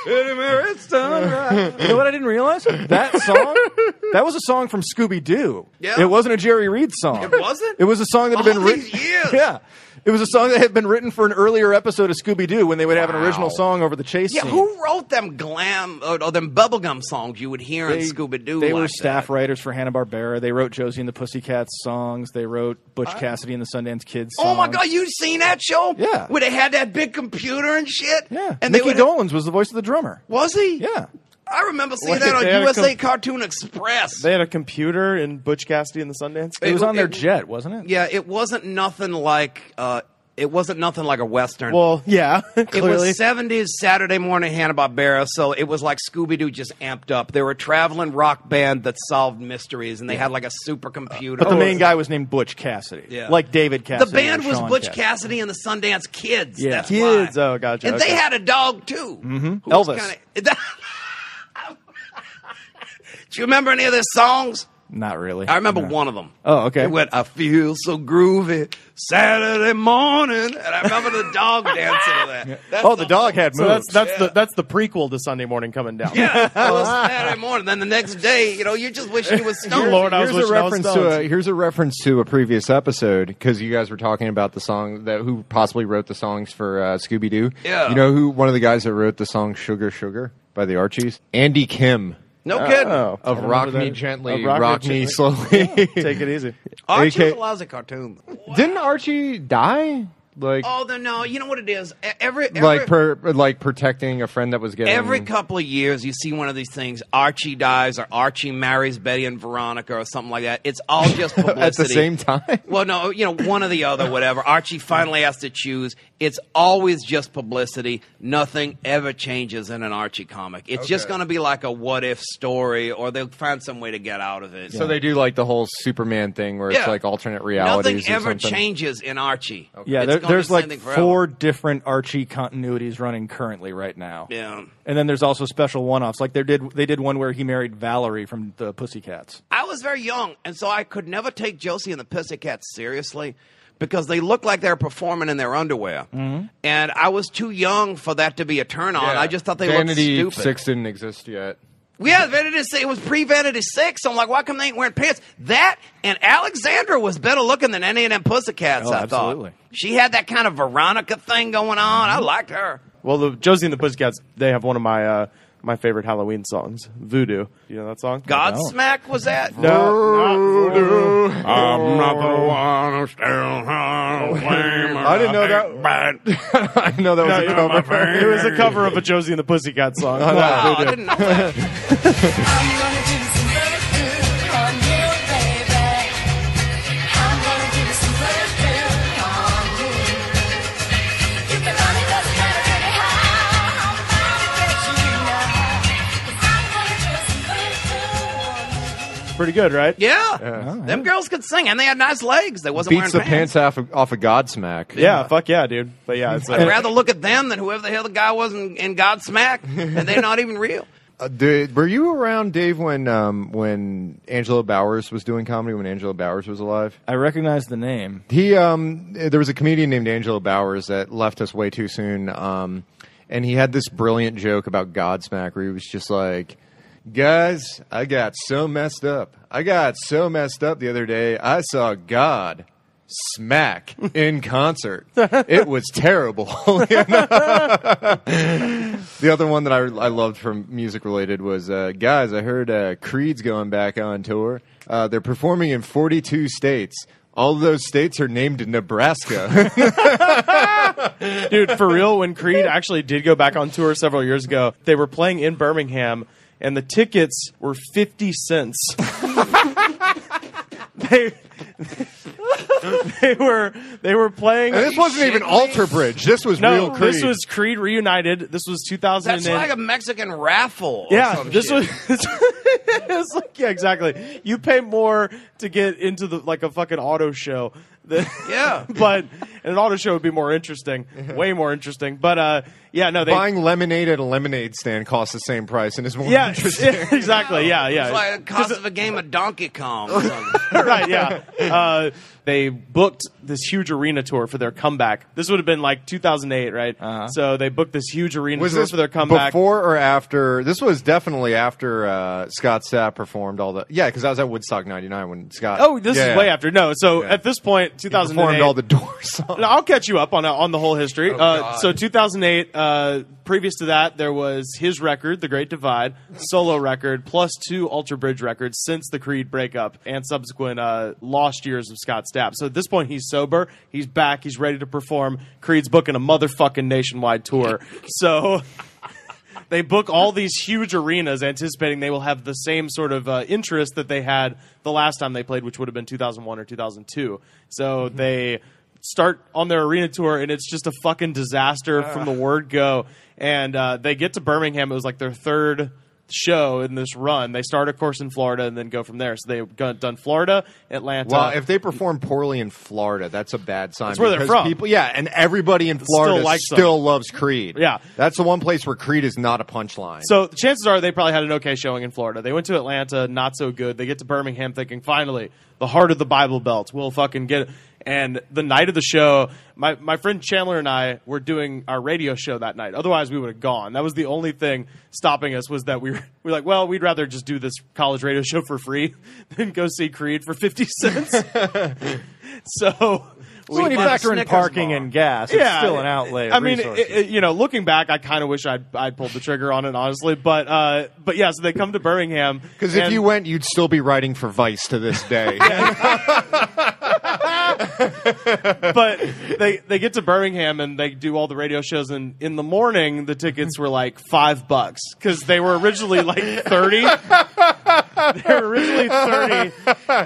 It's done right. You know what I didn't realize? That song, that was a song from Scooby-Doo. Yeah. It wasn't a Jerry Reed song. It wasn't? It was a song that had been All written. these years. Yeah. It was a song that had been written for an earlier episode of Scooby-Doo when they would have an original song over the chase Yeah, scene. who wrote them glam or them bubblegum songs you would hear in Scooby-Doo? They like were staff that? writers for Hanna-Barbera. They wrote Josie and the Pussycats songs. They wrote Butch Cassidy and the Sundance Kids songs. Oh my God, you seen that show? Yeah. Where they had that big computer and shit? Yeah. And Mickey Dolenz was the voice of the drummer. Was he? Yeah. I remember seeing Wait, that on they had a USA Cartoon Express. They had a computer in Butch Cassidy and the Sundance Kid? It was on their jet, wasn't it? Yeah, it wasn't nothing like a Western. Well, yeah, It clearly. was 70s Saturday morning Hanna-Barbera, so it was like Scooby-Doo just amped up. They were a traveling rock band that solved mysteries, and they had like a supercomputer. But the main guy was named Butch Cassidy. Yeah. Like David Cassidy. The band or was Sean Butch Cassidy and the Sundance Kids. Yeah. That's Kids. why. Oh, gotcha. And Okay. they had a dog too. Mm-hmm. Who was Elvis. kinda- Do you remember any of their songs? Not really. I remember No. one of them. Oh, okay. It went, "I feel so groovy Saturday morning," and I remember the dog dancing to that. That's Oh, the dog had So moves. that's the prequel to Sunday Morning coming down. Yeah, it was Saturday morning. Then the next day, you just wish you was stoned. Lord, I was Here's a wishing I was reference stoned. here's a reference to a previous episode because you guys were talking about the song that who possibly wrote the songs for Scooby-Doo. Yeah. You know who one of the guys that wrote the song "Sugar Sugar" by the Archies? Andy Kim No kidding. Oh, of I "Rock remember Me that. Gently, Of Rock Me Slowly." Take it easy. Archie was AK a lousy cartoon. Didn't Archie die? Like, Oh, no. You know what it is? Every protecting a friend that was getting Every couple of years, you see one of these things. Archie dies, or Archie marries Betty and Veronica, or something like that. It's all just publicity. at the same time. Well, no, one or the other, whatever. Archie finally has to choose. It's always just publicity. Nothing ever changes in an Archie comic. It's just going to be like a what-if story, or they'll find some way to get out of it. So they do like the whole Superman thing where Yeah. it's like alternate realities. Nothing or ever something. changes in Archie. Yeah, It's gonna there's be the same like thing forever. 4 different Archie continuities running currently right now. Yeah. And then there's also special one-offs. Like they did one where he married Valerie from the Pussycats. I was very young, and so I could never take Josie and the Pussycats seriously because they looked like they were performing in their underwear. Mm-hmm. And I was too young for that to be a turn-on. Yeah. I just thought they Vanity looked stupid. 6 didn't exist yet. Yeah, it was pre-Vanity 6. So I'm like, why come they ain't wearing pants? That and Alexandra was better looking than any of them Pussycats, I absolutely. thought. She had that kind of Veronica thing going on. I liked her. Well, the Josie and the Pussycats, they have one of my favorite Halloween songs, Voodoo. You know that song? Godsmack was that? No, not Voodoo. I'm not the one who's still I didn't know that. I didn't know that was a cover. It was a cover of a Josie and the Pussycats song. Wow, I didn't know that. I'm gonna do some voodoo on you, baby. I'm gonna do some voodoo on you. You can run, it doesn't matter anyhow. I'm gonna get you now. 'Cause I'm gonna do some voodoo on you. Pretty good, right? Yeah. Them girls could sing, and they had nice legs. They wasn't Beats the wearing pants off of Godsmack. Yeah, fuck yeah, dude. But yeah, it's I'd rather look at them than whoever the hell the guy was in Godsmack, and they're not even real. Were you around, Dave, when Angela Bowers was doing comedy, when Angela Bowers was alive? I recognize the name. There was a comedian named Angela Bowers that left us way too soon, and he had this brilliant joke about Godsmack where he was just like, guys, I got so messed up. The other day. I saw God smack in concert. It was terrible. The other one that I loved from music related was, guys, I heard Creed's going back on tour. They're performing in 42 states. All of those states are named Nebraska. dude, for real, when Creed actually did go back on tour several years ago, they were playing in Birmingham, and the tickets were 50 cents. They were playing. And this wasn't even Alter Bridge. This was real Creed. This was Creed reunited. This was 2008. That's like a Mexican raffle. Yeah, this was. It's like, yeah, exactly. You pay more to get into like a fucking auto show. Yeah, but an auto show would be more interesting, way more interesting. But yeah, no, buying lemonade at a lemonade stand costs the same price and is more interesting. Exactly. Yeah, yeah. It's like the cost of a game of Donkey Kong. Or something. Right. Yeah. They booked this huge arena tour for their comeback. This would have been like 2008, right? So they booked this huge arena tour for their comeback. Before or after? This was definitely after Scott Stapp performed all the. Yeah, because I was at Woodstock '99 when Scott. Oh, this is way after. No, so at this point, 2008. Performed all the Doors. I'll catch you up on the whole history. So 2008. Previous to that, there was his record, The Great Divide, solo record, plus 2 Ultra Bridge records since the Creed breakup and subsequent lost years of Scott Stapp. So at this point, he's sober, he's back, he's ready to perform. Creed's booking a motherfucking nationwide tour. So they book all these huge arenas anticipating they will have the same sort of interest that they had the last time they played, which would have been 2001 or 2002. So they start on their arena tour, and it's just a fucking disaster from the word go. And they get to Birmingham. It was like their third show in this run. They start, of course, in Florida and then go from there. So they've done Florida, Atlanta. Well, if they perform poorly in Florida, that's a bad sign. That's where they're from. And everybody in Florida still loves Creed. Yeah. That's the one place where Creed is not a punchline. So the chances are they probably had an okay showing in Florida. They went to Atlanta, not so good. They get to Birmingham thinking, finally, the heart of the Bible Belt. We'll fucking get it. And the night of the show, my friend Chandler and I were doing our radio show that night. Otherwise, we would have gone. That was the only thing stopping us, was that we were like, well, we'd rather just do this college radio show for free than go see Creed for 50 cents. So when you factor in parking and gas, it's still an outlay of resources. Looking back, I kind of wish I'd pulled the trigger on it, honestly. But yeah, so they come to Birmingham. Because if you went, you'd still be writing for Vice to this day. But they get to Birmingham and they do all the radio shows, and in the morning the tickets were like $5 because they were originally like 30. They were originally 30,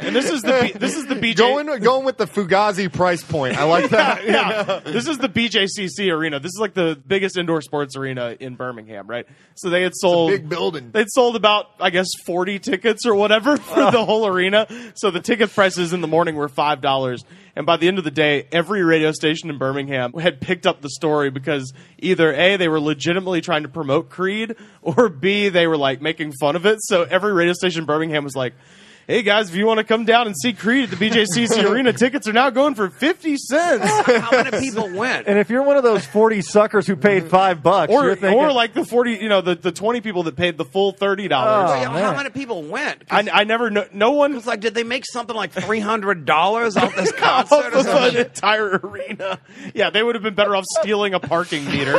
and this is the BJ going with the Fugazi price point. I like that. Yeah. This is the BJCC arena. This is like the biggest indoor sports arena in Birmingham, right? So they had sold big building. They'd sold about, I guess, 40 tickets or whatever for the whole arena. So the ticket prices in the morning were $5. And by the end of the day, every radio station in Birmingham had picked up the story because either A, they were legitimately trying to promote Creed, or B, they were like making fun of it. So every radio station in Birmingham was like, hey guys, if you want to come down and see Creed at the BJCC Arena, tickets are now going for 50 cents. How many people went? And if you're one of those 40 suckers who paid $5, you're thinking, or like the 40, the 20 people that paid the full $30. How many people went? I never know. No one. It's like, did they make something like $300 off this concert? Or something? An entire arena. Yeah, they would have been better off stealing a parking meter.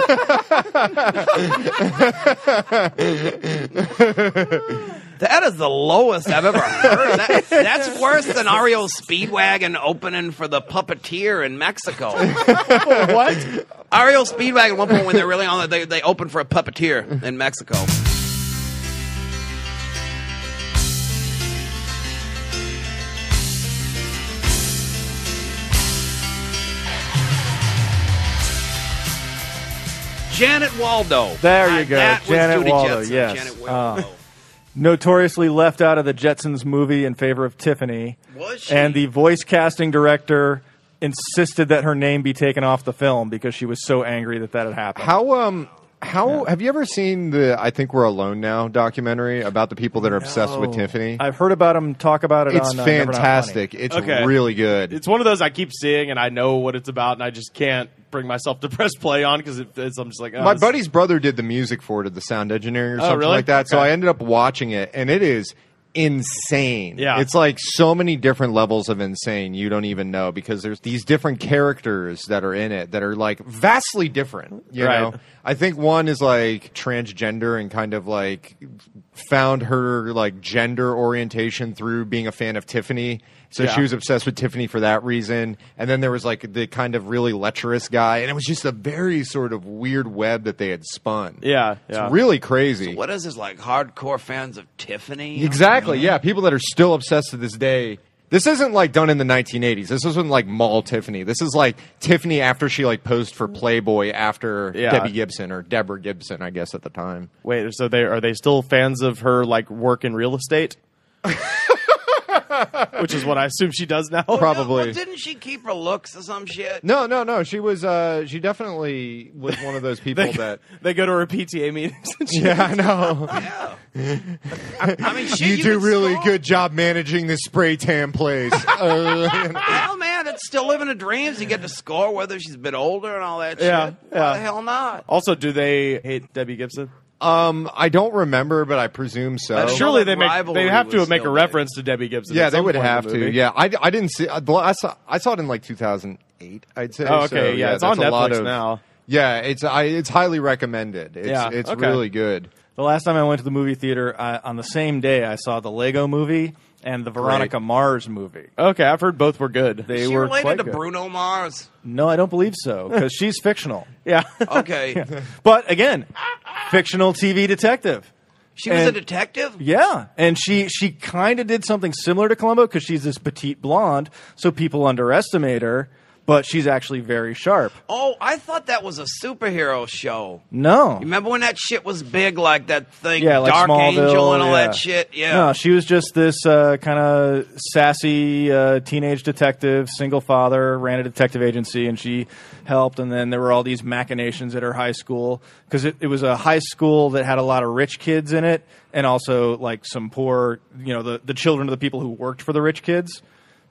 That is the lowest I've ever heard. That's worse than REO Speedwagon opening for the Puppeteer in Mexico. What? REO Speedwagon at one point when they're really on it, they opened for a Puppeteer in Mexico. Janet Waldo. There you go. That was Janet Judy Waldo, Jetson. yes. Janet Waldo. Notoriously left out of the Jetsons movie in favor of Tiffany. Was she? And the voice casting director insisted that her name be taken off the film because she was so angry that had happened. How have you ever seen the I Think We're Alone Now documentary about the people that are obsessed with Tiffany? I've heard about them talk about it It's on Never Not fantastic. Funny. It's Okay. really good. It's one of those I keep seeing and I know what it's about and I just can't bring myself to press play on because I'm just like, oh, My buddy's brother did the music for it, the sound engineering or something really? like that. So Okay. I ended up watching it, and it is insane. Yeah. It's like so many different levels of insane you don't even know because there's these different characters that are in it that are like vastly different. You Right. know, I think one is like transgender and kind of like found her like gender orientation through being a fan of Tiffany. So Yeah. she was obsessed with Tiffany for that reason. And then there was like the kind of really lecherous guy. And it was just a very sort of weird web that they had spun. Yeah. It's really crazy. What is this, like hardcore fans of Tiffany? Exactly, yeah. People that are still obsessed to this day. This isn't like done in the 1980s. This isn't like mall Tiffany. This is like Tiffany after she like posed for Playboy after Debbie Gibson or Deborah Gibson, I guess, at the time. Wait, so are they still fans of her like work in real estate? Which is what I assume she does now. Probably. Well, didn't she keep her looks or some shit? No. She was. She definitely was one of those people that They go to her PTA meetings. And shit. Yeah, I know. Yeah. I mean, shit, You do can really score. good job managing this spray tan place. Hell, man, it's still living her dreams. You get to score whether she's a bit older and all that Yeah, shit. yeah. Why the hell not? Also, do they hate Debbie Gibson? I don't remember, but I presume so. I Surely that they have to was make a still reference to Debbie Gibson. Yeah, at they some would point in have the to. movie. Yeah, I didn't see. I saw it in like 2008. I'd say. Oh, okay. So, Yeah, it's on that's a lot Netflix of- now. Yeah, it's highly recommended. It's okay. really good. The last time I went to the movie theater, on the same day, I saw the Lego movie and the Veronica Mars movie. Okay, I've heard both were good. They Is she were related quite to good. Bruno Mars? No, I don't believe so, because she's fictional. Yeah. Okay. But again, fictional TV detective. She was a And- detective? Yeah, and she kind of did something similar to Columbo because she's this petite blonde, so people underestimate her, but she's actually very sharp. Oh, I thought that was a superhero show. No. You remember when that shit was big, like that thing, Yeah, like Dark Smallville, Angel and all yeah. that shit? Yeah. No, she was just this kind of sassy teenage detective, single father, ran a detective agency, and she helped. And then there were all these machinations at her high school because it was a high school that had a lot of rich kids in it, and also like some poor, the children of the people who worked for the rich kids.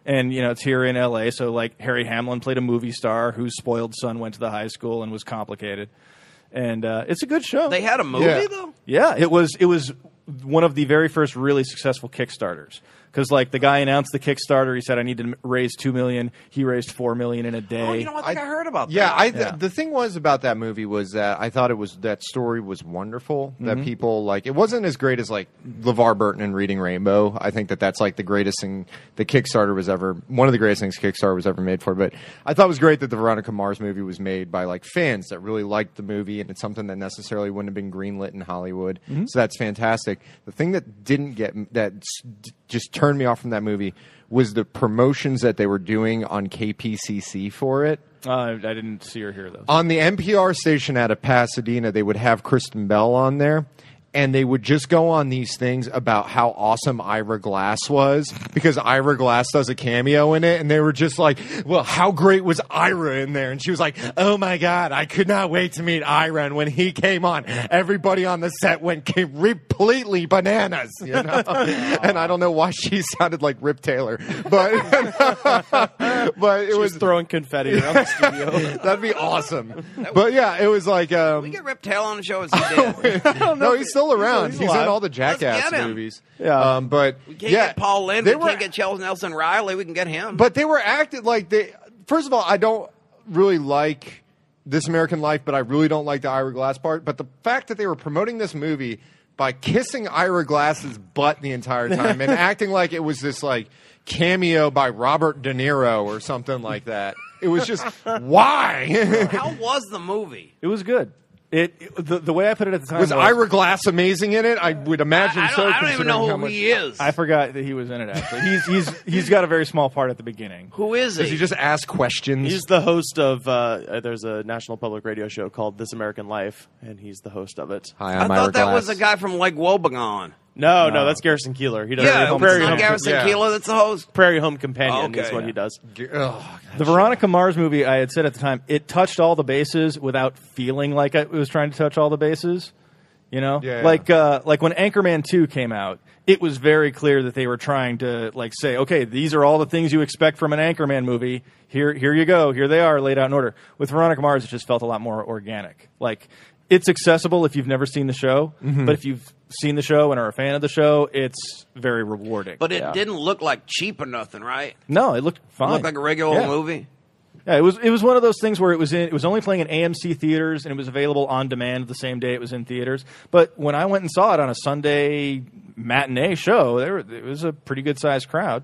And, it's here in L.A., so, like, Harry Hamlin played a movie star whose spoiled son went to the high school and was complicated. And it's a good show. They had a movie, Yeah. though? Yeah, it was one of the very first really successful Kickstarters. Because, like, the guy announced the Kickstarter, he said, I need to raise $2 million. He raised $4 million in a day. Oh, you know, I think I heard about Yeah, that. the thing was about that movie was that I thought that story was wonderful. That people like it wasn't as great as like LeVar Burton and Reading Rainbow. I think that's like the greatest thing the Kickstarter was ever one of the greatest things Kickstarter was ever made for. But I thought it was great that the Veronica Mars movie was made by like fans that really liked the movie, and it's something that necessarily wouldn't have been greenlit in Hollywood. So that's fantastic. The thing that didn't get just turned me off from that movie was the promotions that they were doing on KPCC for it. I didn't see or hear those. On the NPR station out of Pasadena, they would have Kristen Bell on there. and they would just go on these things about how awesome Ira Glass was because Ira Glass does a cameo in it, and they were just like, well, how great was Ira in there? And she was like, oh my God, I could not wait to meet Ira. And when he came on, everybody on the set went completely bananas, you know? And I don't know why she sounded like Rip Taylor, but but it was throwing confetti around the studio. That'd be awesome. But yeah, it was like we get Rip Taylor on the show. Is he dead? no, he's still around. He's He's alive. in all the Jackass Let's get him. movies. Yeah. But We can't yeah, get Paul Lynde. they We were- can't get Charles Nelson Riley. We can get him. But they were acted like they. First of all, I don't really like This American Life, but I really don't like the Ira Glass part. But the fact that they were promoting this movie by kissing Ira Glass's butt the entire time and acting like it was this like cameo by Robert De Niro or something like that. It was just why How was the movie? It was good. The way I put it at the time was Ira Glass amazing in it? I would imagine so. I don't even know considering how who much- he is. I forgot that he was in it. Actually, he's got a very small part at the beginning. Who is Does he just ask questions? He's the host of, there's a national public radio show called This American Life, and he's the host of it. Hi, I I'm thought Ira that Glass. was a guy from Lake Wobegon. No, that's Garrison Keillor. He does Yeah, it's Prairie not Home, Garrison yeah. Keillor that's the host. Prairie Home Companion Okay. is what he does. The Veronica Mars movie, I had said at the time, it touched all the bases without feeling like it was trying to touch all the bases. You know, Yeah. like when Anchorman 2 came out, it was very clear that they were trying to like say, okay, these are all the things you expect from an Anchorman movie. Here you go. Here they are, laid out in order. With Veronica Mars, it just felt a lot more organic. Like it's accessible if you've never seen the show, but if you've seen the show and are a fan of the show, it's very rewarding. But it didn't look like cheap or nothing, right? No, it looked fine. It looked like a regular Yeah. movie. Yeah, it was one of those things where it was only playing in AMC theaters and it was available on demand the same day it was in theaters. But when I went and saw it on a Sunday matinee show, it was a pretty good sized crowd,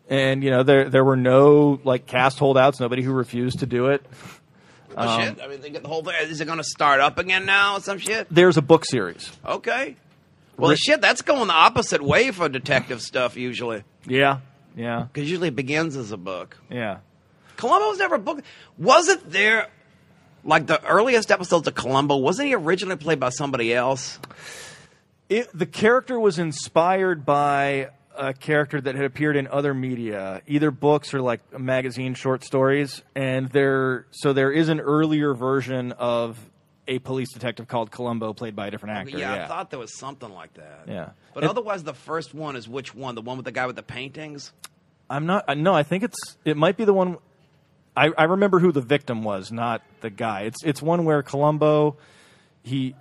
and you know there were no like cast holdouts, nobody who refused to do it. Oh, shit. I mean, they get the whole thing. Is it going to start up again now or some shit? There's a book series. Okay. Well, shit, that's going the opposite way for detective stuff usually. Yeah. Because usually it begins as a book. Yeah. Columbo was never a book. Wasn't there, like the earliest episodes of Columbo, wasn't he originally played by somebody else? The character was inspired by a character that had appeared in other media, either books or like magazine short stories. And there is an earlier version of a police detective called Columbo, played by a different actor. Yeah, I thought there was something like that. Yeah. But otherwise, the first one is which one? The one with the guy with the paintings? I'm not. No, I think it might be the one. I remember who the victim was, not the guy. It's one where Columbo,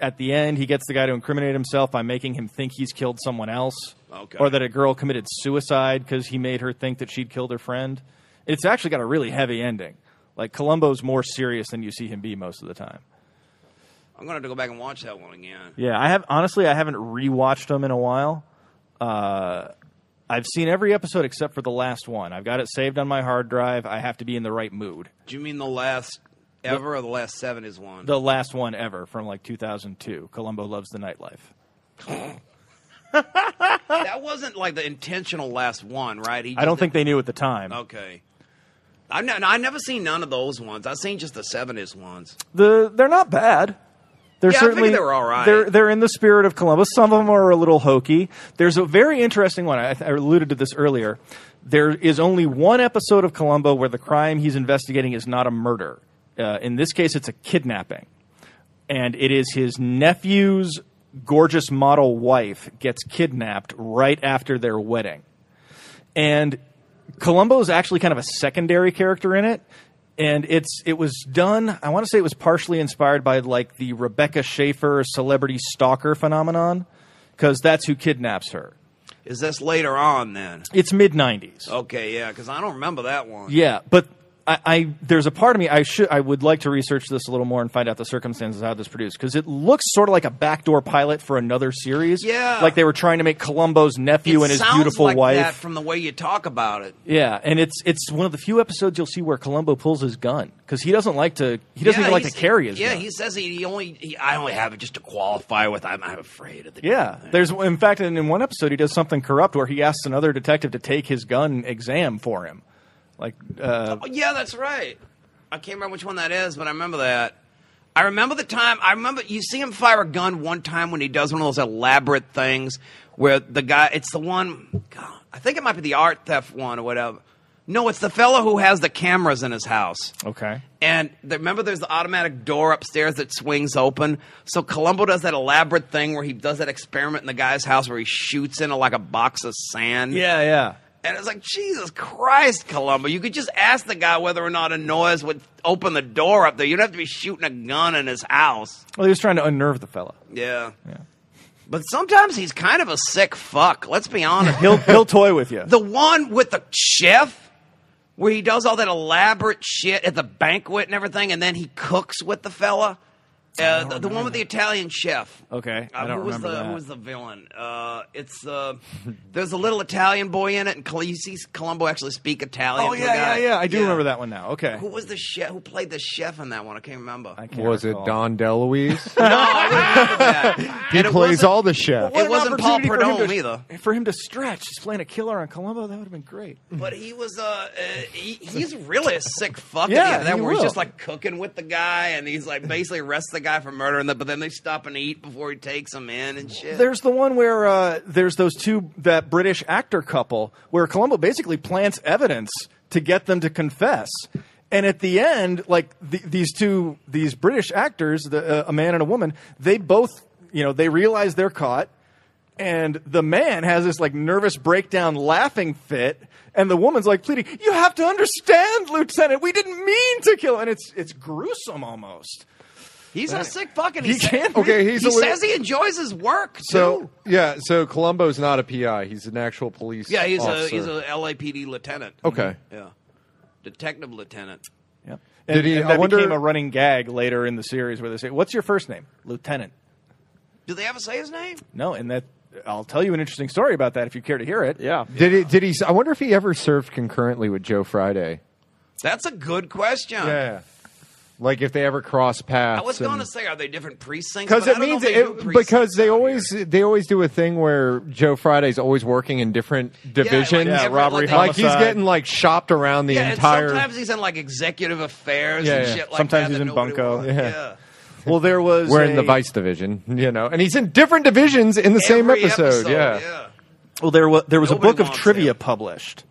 at the end he gets the guy to incriminate himself by making him think he's killed someone else, Okay. or that a girl committed suicide because he made her think that she'd killed her friend. It's actually got a really heavy ending. Like Columbo's more serious than you see him be most of the time. I'm going to have to go back and watch that one again. Yeah, I haven't rewatched them in a while. I've seen every episode except for the last one. I've got it saved on my hard drive. I have to be in the right mood. Do you mean the last ever or the last 70s one? The last one ever from like 2002. Columbo Loves the Nightlife. That wasn't like the intentional last one, right? I don't think they knew at the time. Okay. I never seen none of those ones. I've seen just the 70s ones. They're not bad. They're Yeah, I certainly figured they were all right. They're in the spirit of Columbo. Some of them are a little hokey. There's a very interesting one. I alluded to this earlier. There is only one episode of Columbo where the crime he's investigating is not a murder. In this case, it's a kidnapping, and it is his nephew's gorgeous model wife gets kidnapped right after their wedding, and Columbo is actually kind of a secondary character in it. And it was done, I want to say it was partially inspired by like the Rebecca Schaefer celebrity stalker phenomenon, because that's who kidnaps her. Is this later on then? It's mid-90s. Okay, yeah, because I don't remember that one. Yeah, but there's a part of me I would like to research this a little more and find out the circumstances of how this produced, because it looks sort of like a backdoor pilot for another series. Yeah, like they were trying to make Columbo's nephew and his beautiful like wife. that from the way you talk about it. Yeah, and it's one of the few episodes you'll see where Columbo pulls his gun because he doesn't like to. He doesn't even like to carry his gun. Yeah, he says I only have it just to qualify with. I'm afraid of the. Yeah, there's in fact in one episode he does something corrupt where he asks another detective to take his gun exam for him. Like, yeah, that's right. I can't remember which one that is, but I remember that. I remember the time. I remember you see him fire a gun one time when he does one of those elaborate things where the guy. It's the one. God, I think it might be the art theft one or whatever. No, it's the fellow who has the cameras in his house. Okay. And remember, there's the automatic door upstairs that swings open. So Columbo does that elaborate thing where he does that experiment in the guy's house where he shoots into like a box of sand. Yeah. And it's like, Jesus Christ, Columbo. You could just ask the guy whether or not a noise would open the door up there. You don't have to be shooting a gun in his house. Well, he was trying to unnerve the fella. Yeah. But sometimes he's kind of a sick fuck. Let's be honest. He'll toy with you. The one with the chef, where he does all that elaborate shit at the banquet and everything, and then he cooks with the fella. The one with the Italian chef. Okay, I don't remember that. Who was the villain? There's a little Italian boy in it, and you see Columbo actually speak Italian. Oh, to the guy. yeah. I do remember that one now. Okay. Who was the chef? Who played the chef in that one? I can't remember. Was it Don DeLuise? No, I didn't remember that. He plays all the chefs. It wasn't Paul Prudhomme either. For him to stretch, he's playing a killer on Columbo. That would have been great. But he was he's really a sick fuck. Yeah, at the end of that, he where he's will. just like cooking with the guy, and he's like basically arrests the guy for murder, but then they stop and eat before he takes him in and shit. There's the one where there's that British actor couple where Columbo basically plants evidence to get them to confess. And at the end, like these British actors, a man and a woman, they both, they realize they're caught. And the man has this like nervous breakdown laughing fit. And the woman's like pleading, "You have to understand, Lieutenant, we didn't mean to kill." And it's gruesome almost. He's a sick fucking. He can't. Okay, he says he enjoys his work too. So Columbo's not a PI. He's an actual police. Yeah, he's officer. a LAPD lieutenant. Okay. Yeah, detective lieutenant. Yep. Did he? And I that wonder. became a running gag later in the series where they say, "What's your first name?" Lieutenant. Do they ever say his name? No, and that I'll tell you an interesting story about that if you care to hear it. Yeah. Did he? I wonder if he ever served concurrently with Joe Friday. That's a good question. Yeah. Like if they ever cross paths. I was going to say, are they different precincts? Because But I it don't know means if they do precincts because they out always do a thing where Joe Friday's always working in different divisions. Yeah, robbery, like he's homicide. getting like shopped around the and entire. sometimes he's in like executive affairs Yeah, and yeah. shit like Sometimes that. he's that in nobody bunco. wants. Yeah. Well, there was We're in the Vice division, and he's in different divisions in the same Every episode. Yeah. Well, there was a Nobody book of wants trivia him. published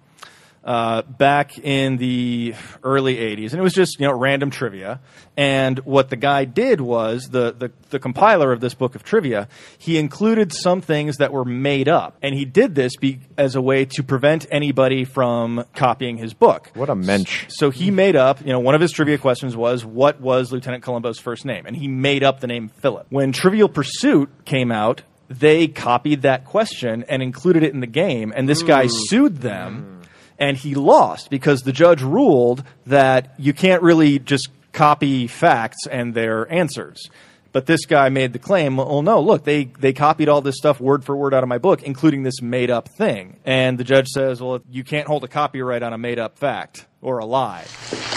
back in the early 80s, and it was just random trivia. And what the guy did was the compiler of this book of trivia, he included some things that were made up, and he did this as a way to prevent anybody from copying his book. What a mensch! So he made up, one of his trivia questions was, what was Lieutenant Columbo's first name? And he made up the name Philip. When Trivial Pursuit came out, they copied that question and included it in the game, and this guy sued them. And he lost because the judge ruled that you can't really just copy facts and their answers. But this guy made the claim, well, no, look, they copied all this stuff word for word out of my book, including this made-up thing. And the judge says, well, you can't hold a copyright on a made-up fact or a lie.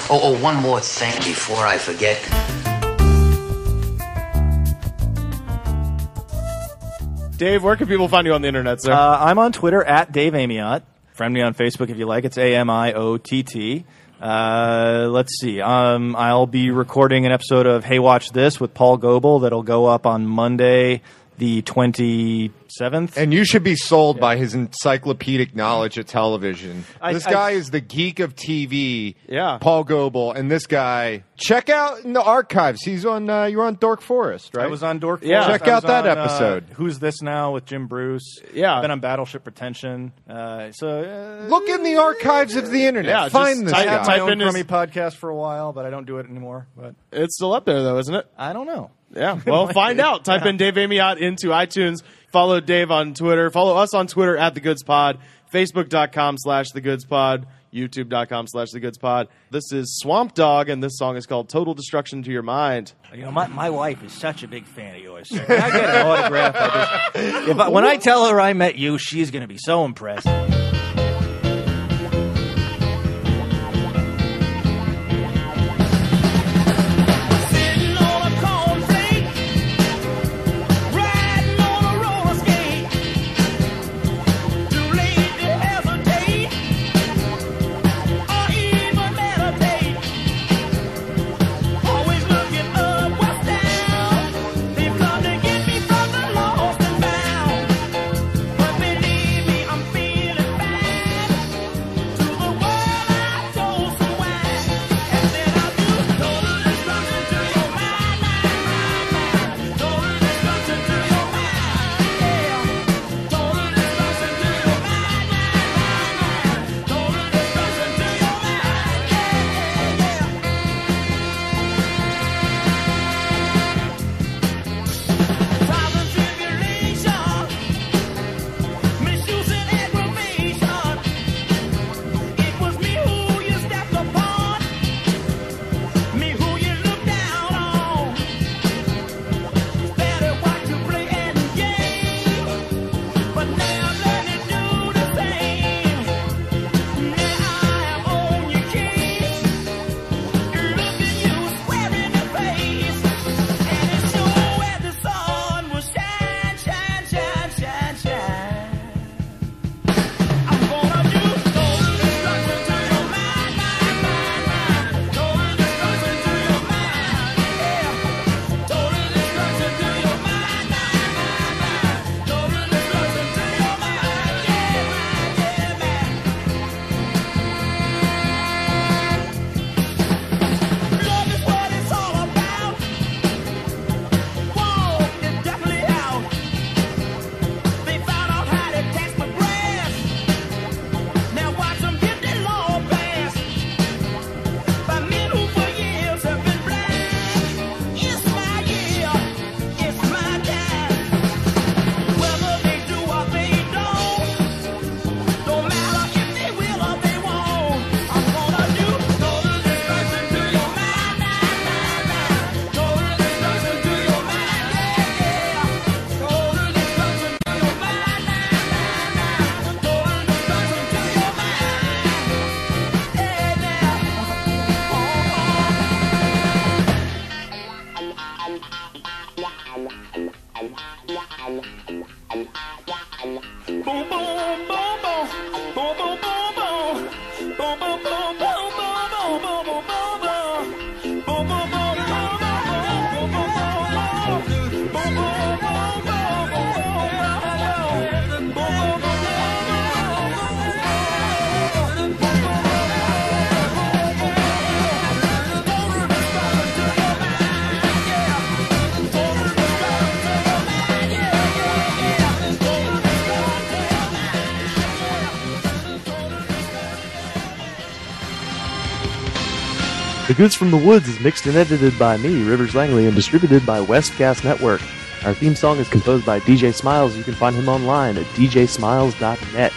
Oh, one more thing before I forget. Dave, where can people find you on the internet, sir? I'm on Twitter at Dave Amiott. Friend me on Facebook if you like. It's AMIOTT. Let's see. I'll be recording an episode of Hey Watch This with Paul Goebel that'll go up on Monday, the 27th. And you should be sold by his encyclopedic knowledge of television. This guy is the geek of TV. Yeah. Paul Goebel, and this guy. Check out in the archives. He's on. You're on Dork Forest, right? I was on Dork Forest. Yeah. Check I out was that on, episode. Who's This Now with Jim Bruce. Yeah. I've been on Battleship Retention. Look in the archives of the internet. Yeah, Find just this I guy. had my Type own in his- crummy podcast for a while, but I don't do it anymore. But It's still up there, though, isn't it? I don't know. Yeah. Well, find out. Type in Dave Amiott into iTunes. Follow Dave on Twitter. Follow us on Twitter at The Goods Pod. Facebook.com/The Goods Pod. YouTube.com/The Goods Pod. This is Swamp Dog, and this song is called Total Destruction to Your Mind. My wife is such a big fan of yours, sir. Can I get an autograph? When I tell her I met you, she's going to be so impressed. Always looking up, what's The Goods from the Woods is mixed and edited by me, Rivers Langley, and distributed by Westcast Network. Our theme song is composed by DJ Smiles. You can find him online at djsmiles.net.